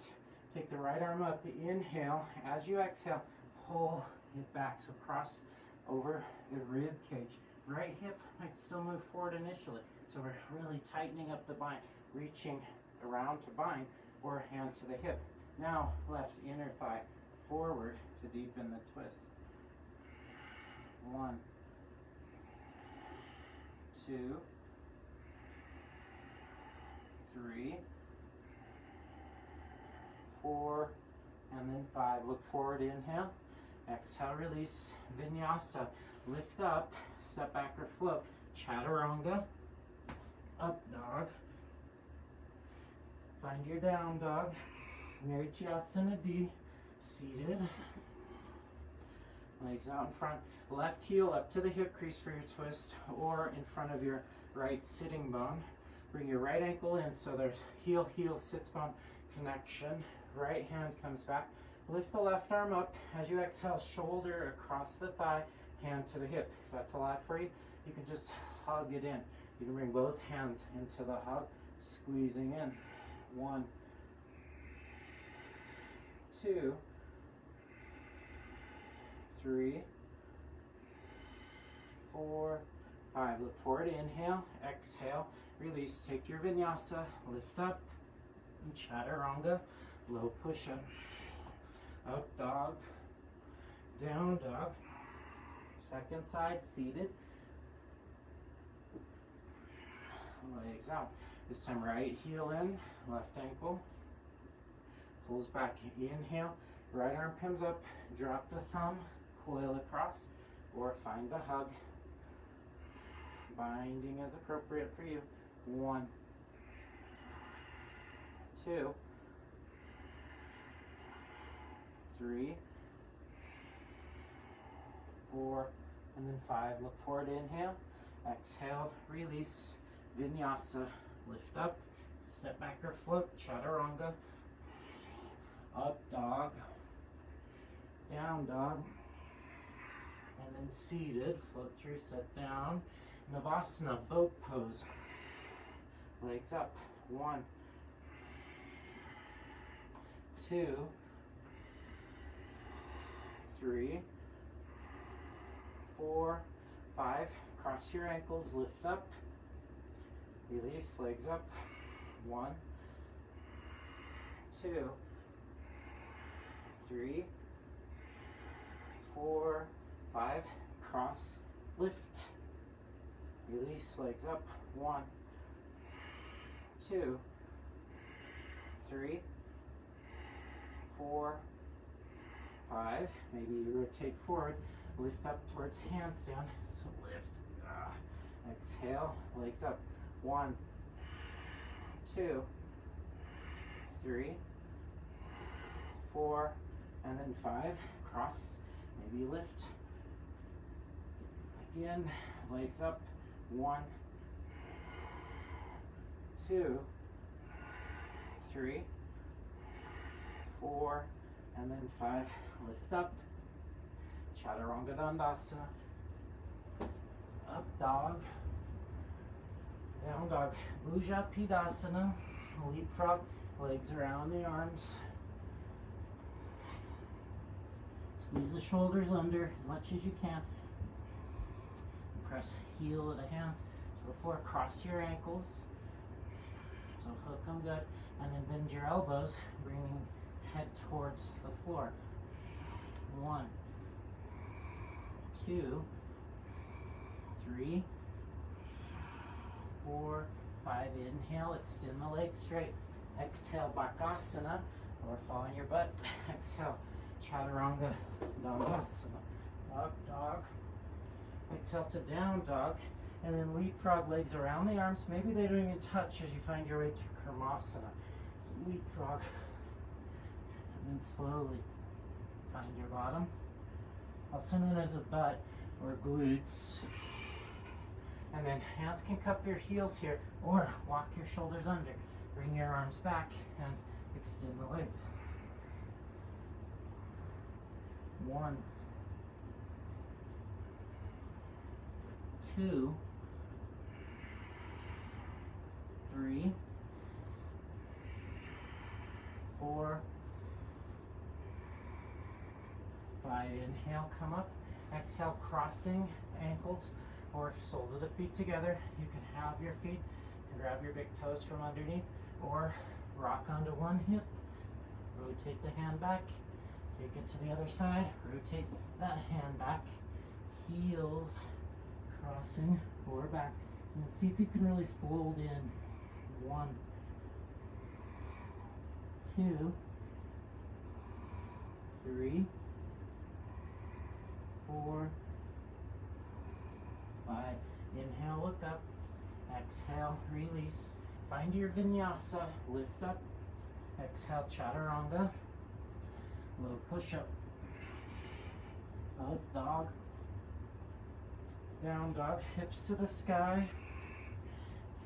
[SPEAKER 1] Take the right arm up, inhale. As you exhale, pull it back, so cross over the rib cage. Right hip might still move forward initially, so we're really tightening up the bind, reaching around to bind, or hand to the hip. Now, left inner thigh forward to deepen the twist. 1, 2, 3, 4, and then 5. Look forward, inhale. Exhale, release, vinyasa. Lift up, step back or float. Chaturanga, up dog. Find your down dog. Marichyasana D, seated. Legs out in front. Left heel up to the hip crease for your twist, or in front of your right sitting bone. Bring your right ankle in, so there's heel, sits bone connection. Right hand comes back. Lift the left arm up. As you exhale, shoulder across the thigh, hand to the hip. If that's a lot for you, you can just hug it in. You can bring both hands into the hug, squeezing in. 1, 2, 3, 4, 5. Look forward, inhale, exhale, release. Take your vinyasa, lift up, and chaturanga, low push-up. Up dog, down dog. Second side, seated. Legs out. This time right heel in, left ankle. Pulls back, inhale. Right arm comes up, drop the thumb, coil across, or find the hug. Binding as appropriate for you. 1, 2, 3, 4, and then 5. Look forward, inhale. Exhale, release, vinyasa. Lift up, step back or float, chaturanga. Up dog, down dog, and then seated, float through, set down. Navasana, boat pose. Legs up. 1, 2, 3, 4, 5. Cross your ankles, lift up. Release, legs up. 1, 2, 3, 4, 5. Cross, lift. Release, legs up. 1, 2, 3, 4, 5. Maybe you rotate forward, lift up towards handstand. So lift. Exhale, legs up. 1, 2, 3, 4, and then 5. Cross, maybe lift. Again, legs up. 1, 2, 3, 4, and then 5. Lift up. Chaturanga Dandasana. Up dog. Down dog. Bhuja Pidasana. Leapfrog. Legs around the arms. Squeeze the shoulders under as much as you can. Press heel of the hands to the floor. Cross your ankles. So hook them good. And then bend your elbows, bringing head towards the floor. 1, 2, 3, 4, 5. Inhale, extend the legs straight. Exhale, Bakasana, or fall on your butt. Exhale, Chaturanga Dandasana. Up dog. Exhale to down dog. And then leapfrog, legs around the arms. Maybe they don't even touch as you find your way to Karmasana. So leapfrog. And then slowly find your bottom. Also known as a butt or glutes. And then hands can cup your heels here or walk your shoulders under. Bring your arms back and extend the legs. 1, 2, 3, 4, 5. Inhale, come up. Exhale, crossing ankles or soles of the feet together. You can have your feet and grab your big toes from underneath or rock onto one hip. Rotate the hand back. Take it to the other side. Rotate that hand back. Heels crossing or back. And see if you can really fold in. 1, 2, 3, 4, 5. Inhale, look up. Exhale, release. Find your vinyasa. Lift up. Exhale, chaturanga. Low push-up. Up dog. Down dog. Hips to the sky.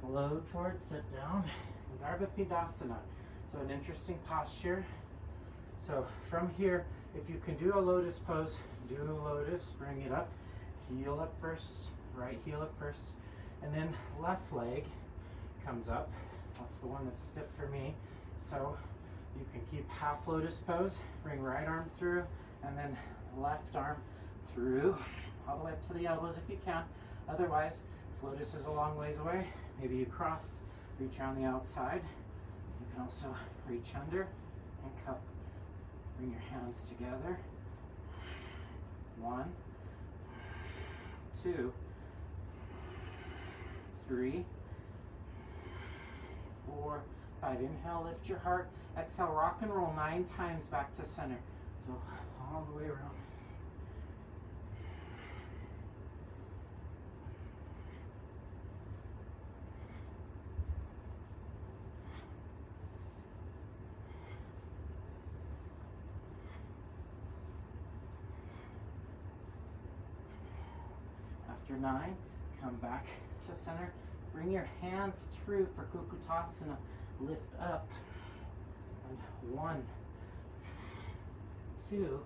[SPEAKER 1] Float forward, sit down. Garbhapidasana. So an interesting posture. So from here, if you can do a lotus pose, do a lotus, bring it up. Heel up first, right heel up first. And then left leg comes up. That's the one that's stiff for me. So you can keep half lotus pose, bring right arm through, and then left arm through, all the way up to the elbows if you can. Otherwise, if lotus is a long ways away, maybe you cross, reach on the outside. You can also reach under and cup. Bring your hands together. 1, 2, 3, 4, 5. Inhale, lift your heart. Exhale, rock and roll 9 times back to center. So all the way around. After 9, come back to center. Bring your hands through for Kukutasana. Lift up. And 1, 2,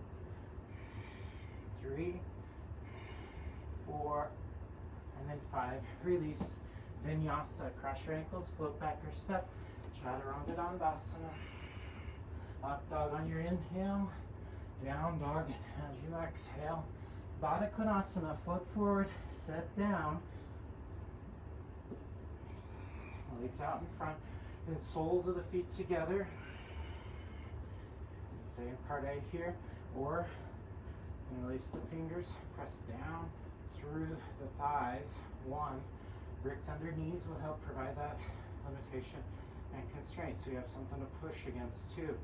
[SPEAKER 1] 3, 4, and then 5. Release. Vinyasa. Cross your ankles, float back or step. Chaturanga Dandasana. Up dog on your inhale. Down dog as you exhale. Baddha Konasana, float forward, set down. legs out in front, then soles of the feet together. Same card out here, or release the fingers, press down through the thighs. 1. Bricks under knees will help provide that limitation and constraint, so you have something to push against. 2.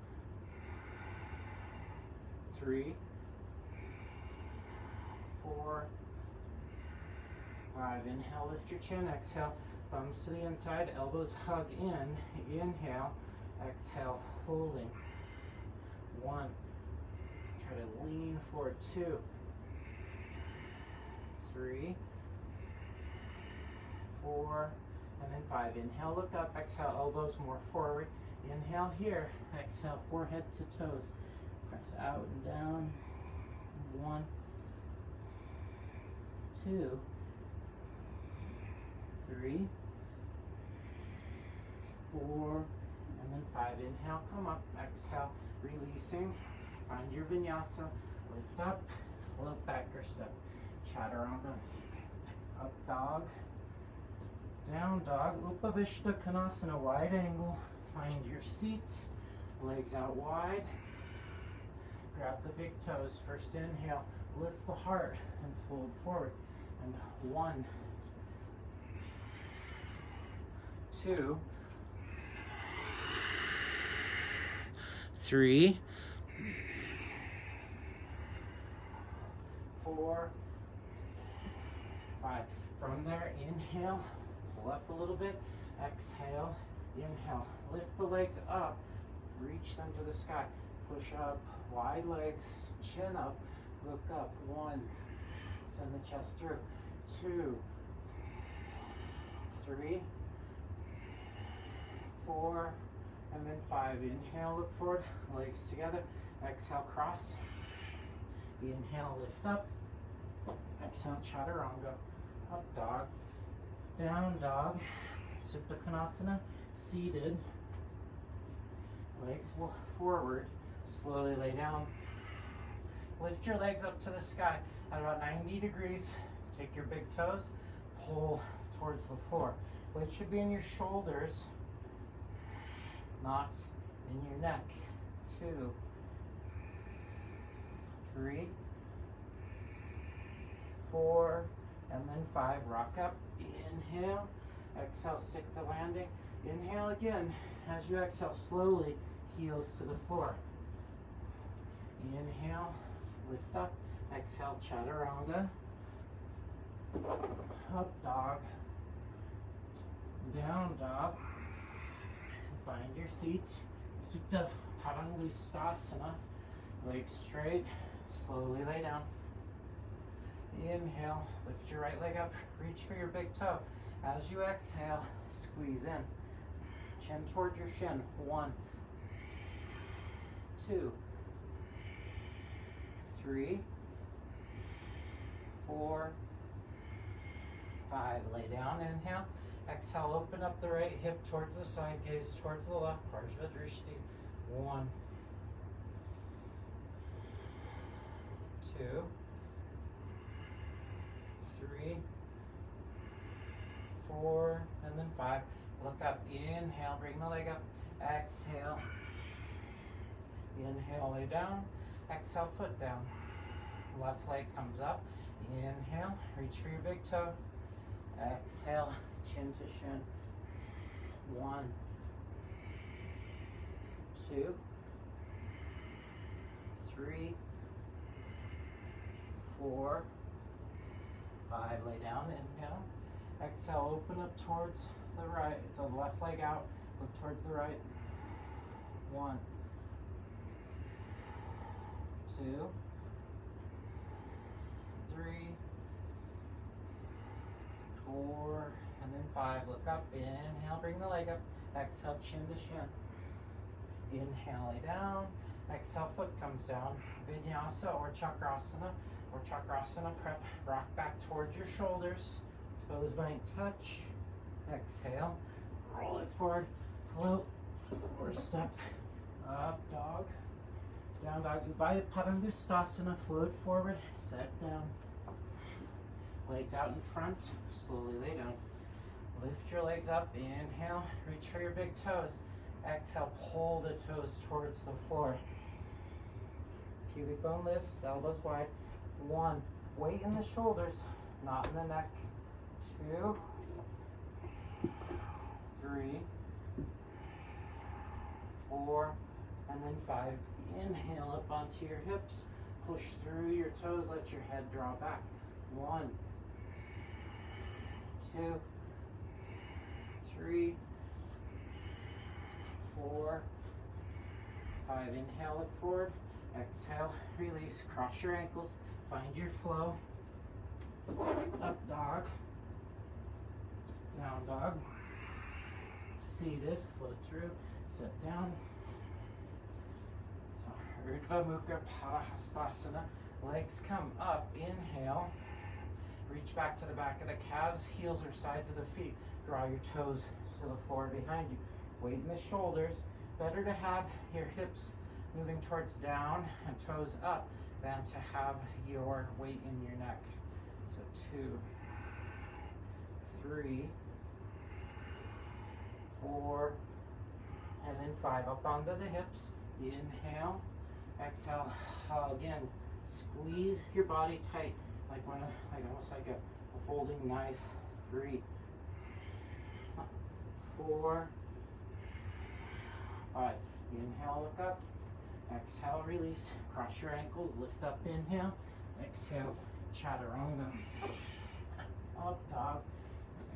[SPEAKER 1] 3. 4. 5. Inhale, lift your chin. Exhale, thumbs to the inside, elbows hug in. Inhale, exhale, holding. 1. Try to lean forward. 2. 3. 4. And then 5. Inhale, look up. Exhale, elbows more forward. Inhale here. Exhale, forehead to toes. Press out and down. 1. 2. 3. 4. And then 5. Inhale, come up. Exhale, releasing. Find your vinyasa. Lift up. Float back or step. Chaturanga. Up dog. Down dog. Upavishta Konasana. Wide angle. Find your seat. Legs out wide. Grab the big toes. First inhale. Lift the heart and fold forward. And 1. 2. 3. 4. 5. From there, inhale, pull up a little bit. Exhale, inhale. Lift the legs up, reach them to the sky. Push up, wide legs, chin up, look up. 1. Send the chest through. 2. 3. 4. And then 5. Inhale, look forward, legs together. Exhale, cross. Inhale, lift up. Exhale, chaturanga. Up dog. Down dog. Supta Konasana. Seated. Legs forward. Slowly lay down. Lift your legs up to the sky at about 90 degrees. Take your big toes. Pull towards the floor. Weight should be in your shoulders, not in your neck. 2. 3. 4. And then 5. Rock up. Inhale. Exhale, stick the landing. Inhale again. As you exhale, slowly heels to the floor. Inhale, lift up. Exhale, chaturanga. Up dog. Down dog. Find your seat. Supta Padangusthasana. Legs straight. Slowly lay down. Inhale. Lift your right leg up. Reach for your big toe. As you exhale, squeeze in. Chin towards your shin. 1. 2. 3. 4. 5. Lay down. Inhale. Exhale, open up the right hip towards the side, gaze towards the left. Prajvadrishti. 1. 2. 3. 4. And then 5. Look up. Inhale, bring the leg up. Exhale. Inhale, lay down. Exhale, foot down. Left leg comes up. Inhale, reach for your big toe. Exhale, chin to shin. 1. 2. 3. 4. 5. Lay down. Inhale. Exhale, open up towards the right. The left leg out. Look towards the right. 1. 2. 3. 4. And then 5. Look up. Inhale, bring the leg up. Exhale, chin to shin. Inhale, lay down. Exhale, foot comes down. Vinyasa or chakrasana. Prep. Rock back towards your shoulders. Toes might touch. Exhale. Roll it forward. Float. Or step. Up dog. Down dog. Padangusthasana. Float forward. Set down. Legs out in front. Slowly lay down. Lift your legs up, inhale, reach for your big toes. Exhale, pull the toes towards the floor. Pubic bone lifts, elbows wide. 1, weight in the shoulders, not in the neck. 2, 3, 4, and then 5. Inhale up onto your hips. Push through your toes, let your head draw back. 1, 2, 3, 4, 5. Inhale, look forward. Exhale, release, cross your ankles, find your flow. Up dog, down dog, seated, float through, sit down. Urdhva Mukha Padahastasana, legs come up, inhale, reach back to the back of the calves, heels or sides of the feet, draw your toes to the floor behind you. Weight in the shoulders, better to have your hips moving towards down and toes up than to have your weight in your neck. So 2, 3, 4, and then 5. Up onto the hips. Inhale, exhale. Again, squeeze your body tight, almost like a folding knife. 3, 4, 5. Inhale, look up. Exhale, release. Cross your ankles, lift up, inhale. Exhale, chaturanga. Up dog.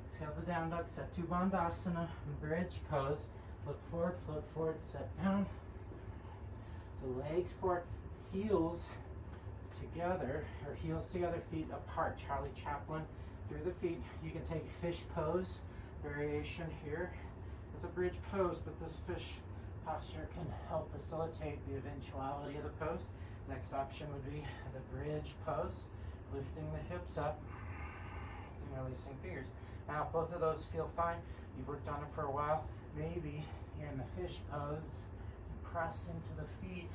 [SPEAKER 1] Exhale the down dog, Setu Bandhasana, bridge pose. Look forward, float forward, set down. So legs forward, heels together, or heels together, feet apart. Charlie Chaplin through the feet. You can take fish pose variation here as a bridge pose, but this fish posture can help facilitate the eventuality of the pose. Next option would be the bridge pose, lifting the hips up and releasing fingers. Now, if both of those feel fine, you've worked on it for a while, maybe you're in the fish pose, press into the feet,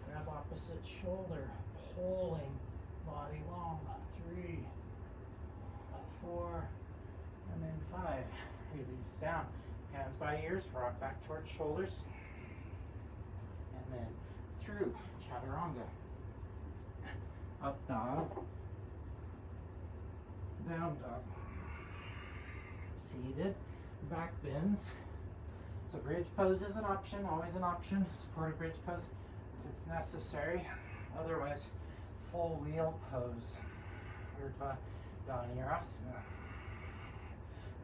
[SPEAKER 1] grab opposite shoulder, pulling, body long. 3, 4, and then 5. Release down. Hands by ears, rock back towards shoulders. And then through, chaturanga. Up dog. Down dog. Seated, back bends. So bridge pose is an option, always an option. Supported bridge pose if it's necessary. Otherwise, full wheel pose. Urdhva Dhanurasana.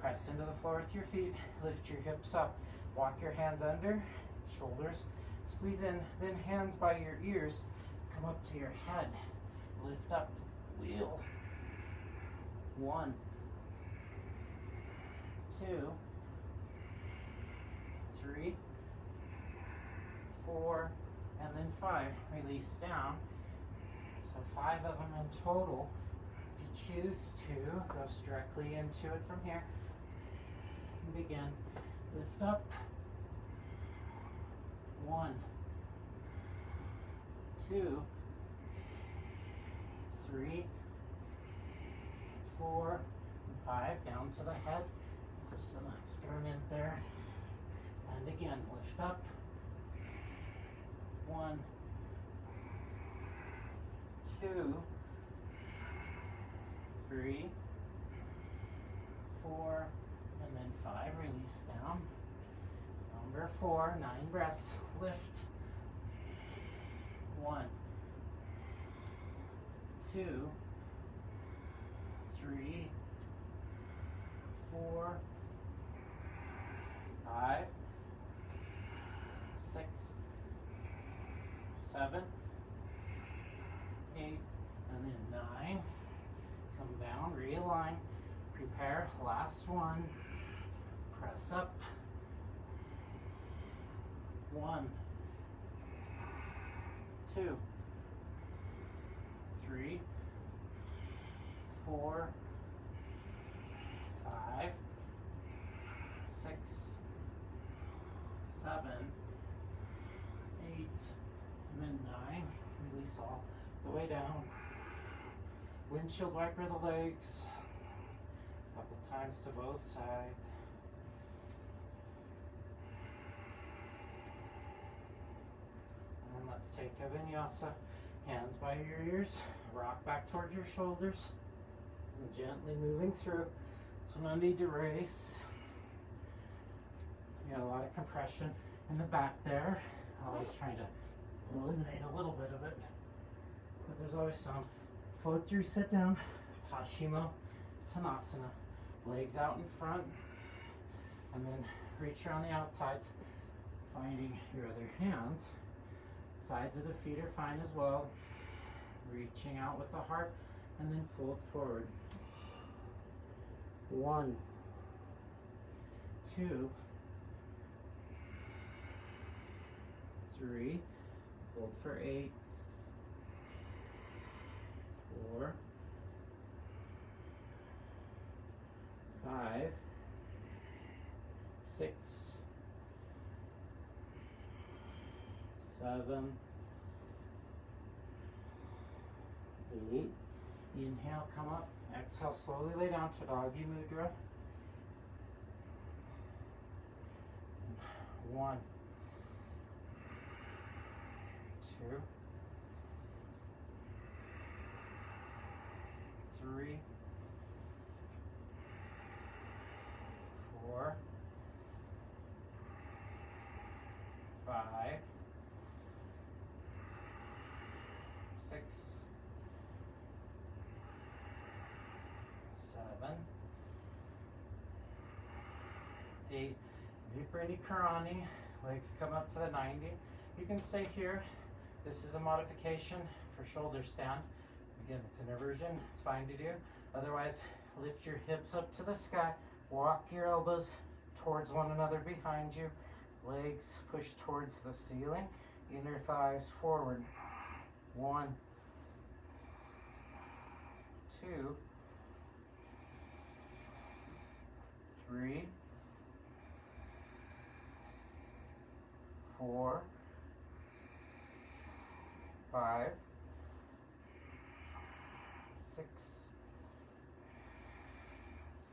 [SPEAKER 1] Press into the floor with your feet, lift your hips up, walk your hands under, shoulders, squeeze in, then hands by your ears, come up to your head, lift up, wheel. 1, 2, 3, 4, and then 5. Release down. So 5 of them in total. If you choose to, go directly into it from here. Begin. Lift up. 1, 2, 3, 4, 5. Down to the head. So some experiment there. And again, lift up. 1, 2, 3, 4, and then 5. Release down. Number 4, 9 breaths. Lift. 1, 2, 3, 4, 5, 6, 7, 8, and then 9. Come down, realign, prepare, last one. Press up. 1, 2, 3, 4, 5, 6, 7, 8, and then 9. Release all the way down. Windshield wiper the legs. Couple times to both sides. And let's take a vinyasa. Hands by your ears. Rock back towards your shoulders. And gently moving through. So no need to race. You got a lot of compression in the back there. Always trying to eliminate a little bit of it. But there's always some. Float through, sit down. Paschimottanasana. Legs out in front. And then reach around the outsides. Finding your other hands. Sides of the feet are fine as well. Reaching out with the heart. And then fold forward. 1, 2, 3, hold for 8, 4, 5, 6, 7, 8. Inhale, come up. Exhale, slowly lay down to Doggy Mudra. 1, 2, 3, 4, 5, 6, 7, 8. YogaEveryDamnDay. Legs come up to the 90. You can stay here. This is a modification for shoulder stand. Again, it's an inversion. It's fine to do. Otherwise, lift your hips up to the sky. Walk your elbows towards one another behind you. Legs push towards the ceiling. Inner thighs forward. 1, 2, 3, 4, 5, 6,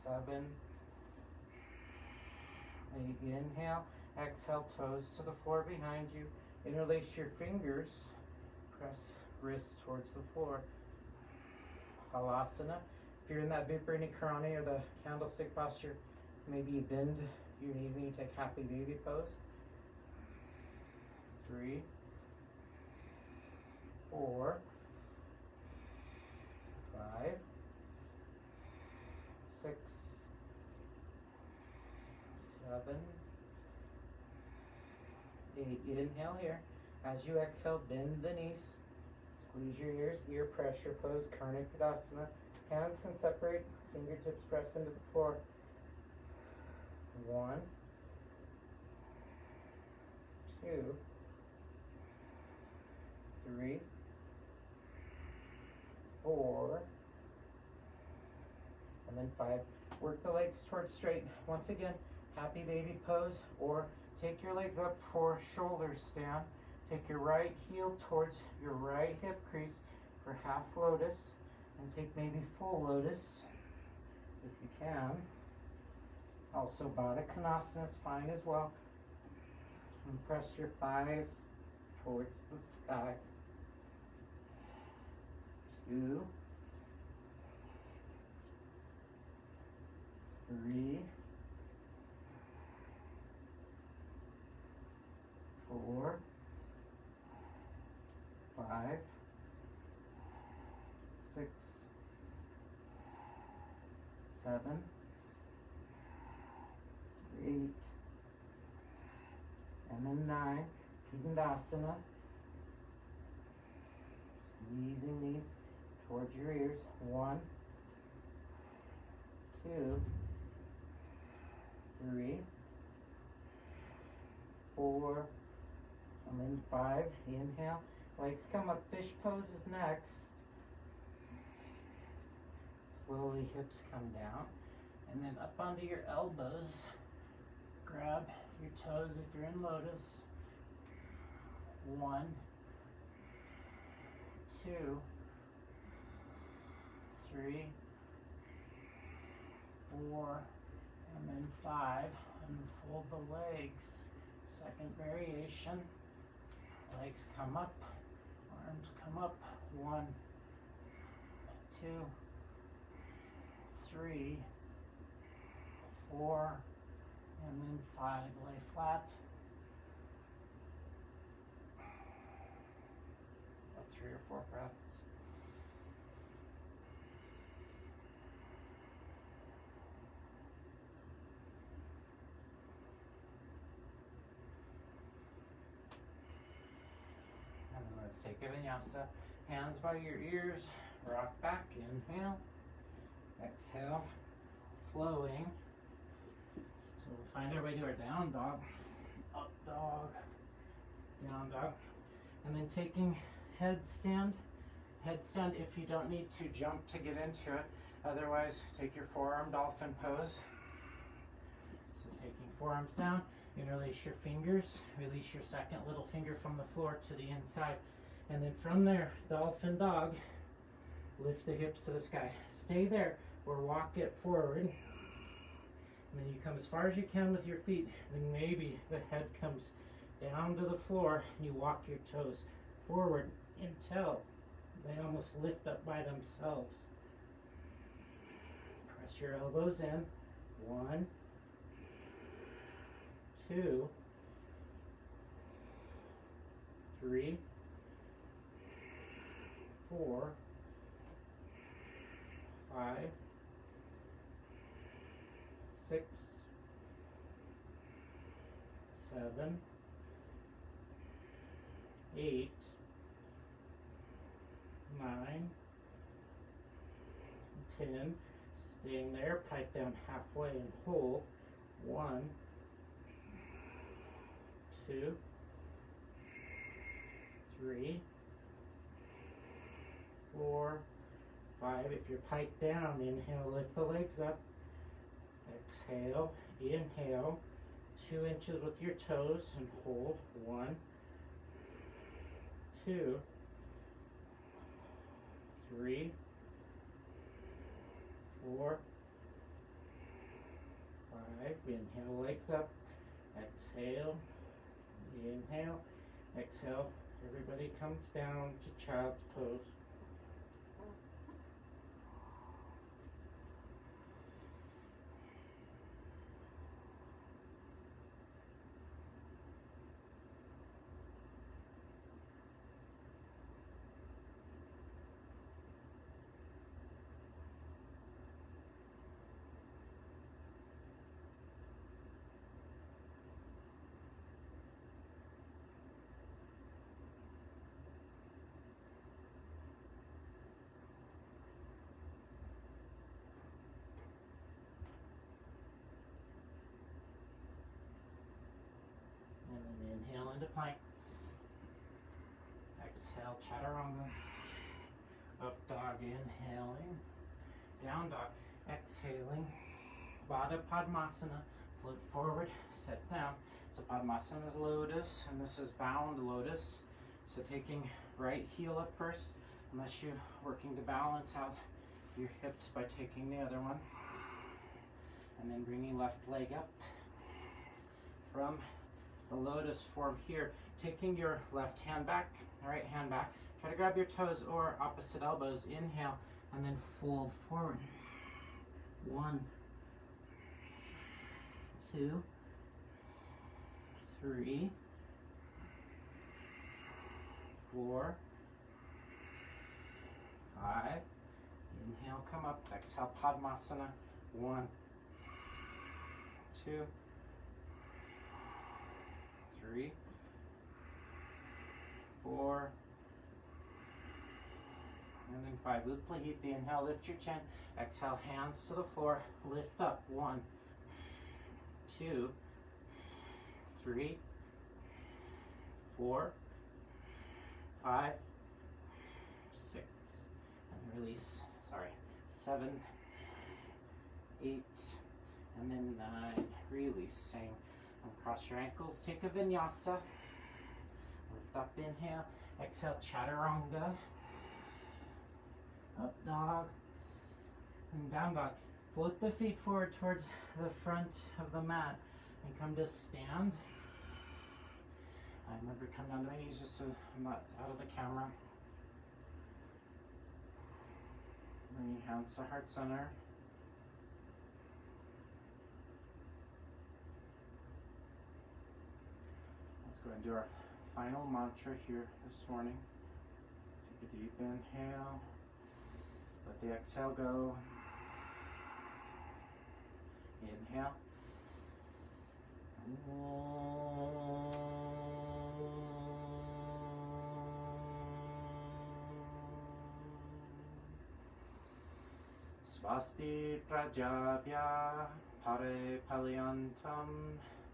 [SPEAKER 1] 7, 8. Inhale, exhale, toes to the floor behind you. Interlace your fingers. Press wrists towards the floor. Halasana. If you're in that Vinyasa or the candlestick posture, maybe you bend your knees and you take happy baby pose. 3, 4, 5, 6, 7, 8. Inhale here. As you exhale, bend the knees. Squeeze your ears. Ear pressure pose. Karnakadasana. Hands can separate. Fingertips press into the floor. 1, 2, 3, 4, and then 5. Work the legs towards straight. Once again, happy baby pose, or take your legs up for shoulder stand. Take your right heel towards your right hip crease for half lotus, and take maybe full lotus if you can. Also, Baddha Konasana is fine as well. And press your thighs towards the sky. 2, 3, 4, 5, 6, 7, 8, and then 9. Pindasana. Squeezing these towards your ears. 1, 2, 3, 4, and then 5. Inhale. Legs come up. Fish pose is next. Slowly hips come down. And then up onto your elbows. Grab your toes if you're in lotus. 1, 2, 3, 4, and then 5. And fold the legs. Second variation. Legs come up, arms come up. 1, 2, 3, 4, and then 5. Lay flat. About 3 or 4 breaths. And then let's take a vinyasa. Hands by your ears. Rock back. Inhale. Exhale. Flowing. So we'll find our way to our down dog. Up dog. Down dog. And then taking headstand. Headstand if you don't need to jump to get into it. Otherwise, take your forearm dolphin pose. So taking forearms down. Interlace your fingers. Release your second little finger from the floor to the inside. And then from there, dolphin dog. Lift the hips to the sky. Stay there or walk it forward. And then you come as far as you can with your feet. Then maybe the head comes down to the floor and you walk your toes forward until they almost lift up by themselves. Press your elbows in. 1, 2, 3, 4, 5, 6, 7, 8, 9, 10. Staying there, pipe down halfway and hold. 1, 2, 3, 4, 5. If you're piped down, inhale, lift the legs up. Exhale, inhale, 2 inches with your toes and hold. 1, 2, 3, 4, 5. Inhale, legs up. Exhale, inhale, exhale. Everybody comes down to child's pose. Inhale into plank. Exhale, chaturanga. Up dog, inhaling. Down dog, exhaling. Baddha Padmasana. Float forward, set down. So Padmasana is lotus, and this is bound lotus. So taking right heel up first, unless you're working to balance out your hips by taking the other one. And then bringing left leg up from the lotus form here, taking your left hand back, right hand back. Try to grab your toes or opposite elbows. Inhale and then fold forward. 1, 2, 3, 4, 5. Inhale, come up. Exhale, Padmasana. 1, 2, 3, 4, and then 5. Utplahiti. Inhale, lift your chin. Exhale, hands to the floor. Lift up. 1, 2, 3, 4, 5, 6, and release. 7, 8, and then 9. Release. Same. And cross your ankles. Take a vinyasa. Lift up. Inhale. Exhale. Chaturanga. Up dog. And down dog. Float the feet forward towards the front of the mat and come to stand. I remember come down to my knees just so I'm not out of the camera. Bring your hands to heart center. Let's go and do our final mantra here this morning. Take a deep inhale. Let the exhale go. Inhale. Swasti prajabhya pare palyantam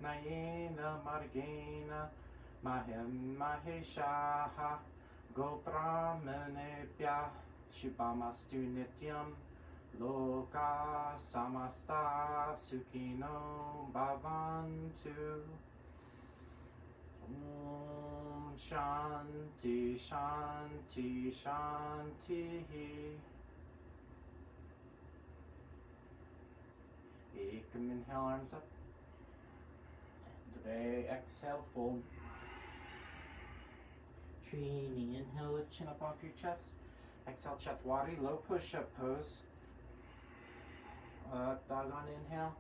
[SPEAKER 1] nayena margena mahem maheshaha gopramanebhya shubhamastu nityam loka samasta sukhino bhavantu. Om shanti shanti shanti. Ekam inhale, arms up. Today, exhale, fold. Trini, inhale, lift chin up off your chest. Exhale, Chatwari, low push-up pose. Dog on inhale.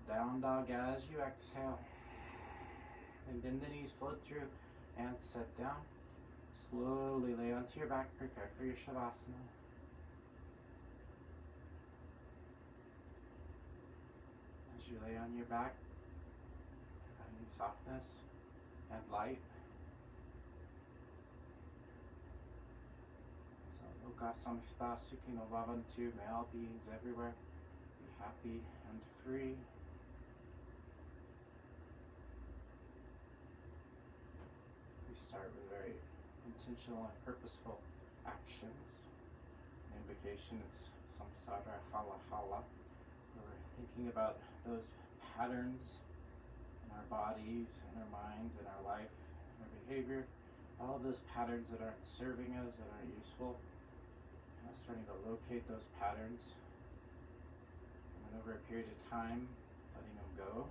[SPEAKER 1] Down dog as you exhale. And bend the knees, float through, and sit down. Slowly lay onto your back, prepare for your Shavasana. As you lay on your back, finding softness and light. So, Loka Samasta Sukhino Bhavantu, may all beings everywhere be happy and free. We start with very intentional and purposeful actions. An invocation is Samsara Hala Hala. We're thinking about those patterns in our bodies, in our minds, in our life, in our behavior, all of those patterns that aren't serving us, that aren't useful, and starting to locate those patterns, and then over a period of time, letting them go,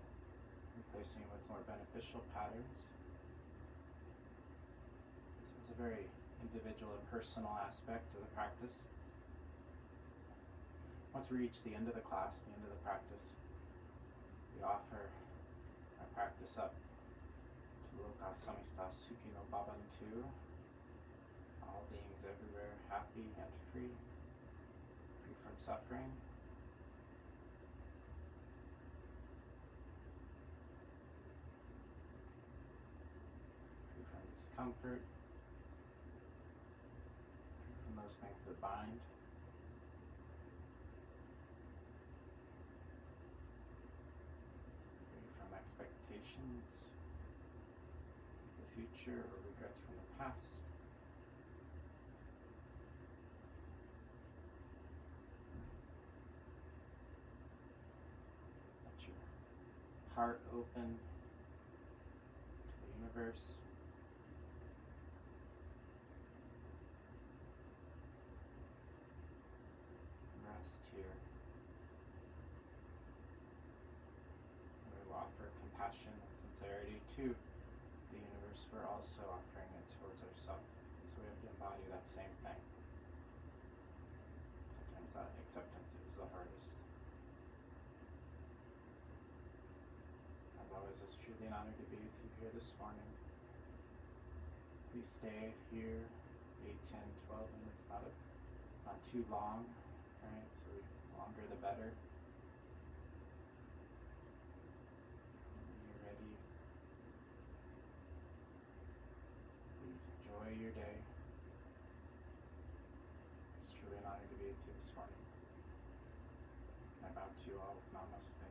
[SPEAKER 1] replacing them with more beneficial patterns. So it's a very individual and personal aspect of the practice. Once we reach the end of the class, the end of the practice, we offer our practice up to Loka Samasta Sukhino Bhavantu, all beings everywhere happy and free, free from suffering. Free from discomfort, free from those things that bind. Expectations of the future or regrets from the past. Let your heart open to the universe. Rest here. Offer compassion and sincerity to the universe. We're also offering it towards ourselves. So we have to embody that same thing. Sometimes that acceptance is the hardest. As always, it's truly an honor to be with you here this morning. Please stay here 8, 10, 12 minutes, not too long, right? So the longer the better. Enjoy your day. It's truly an honor to be with you this morning. I bow to you all with Namaste.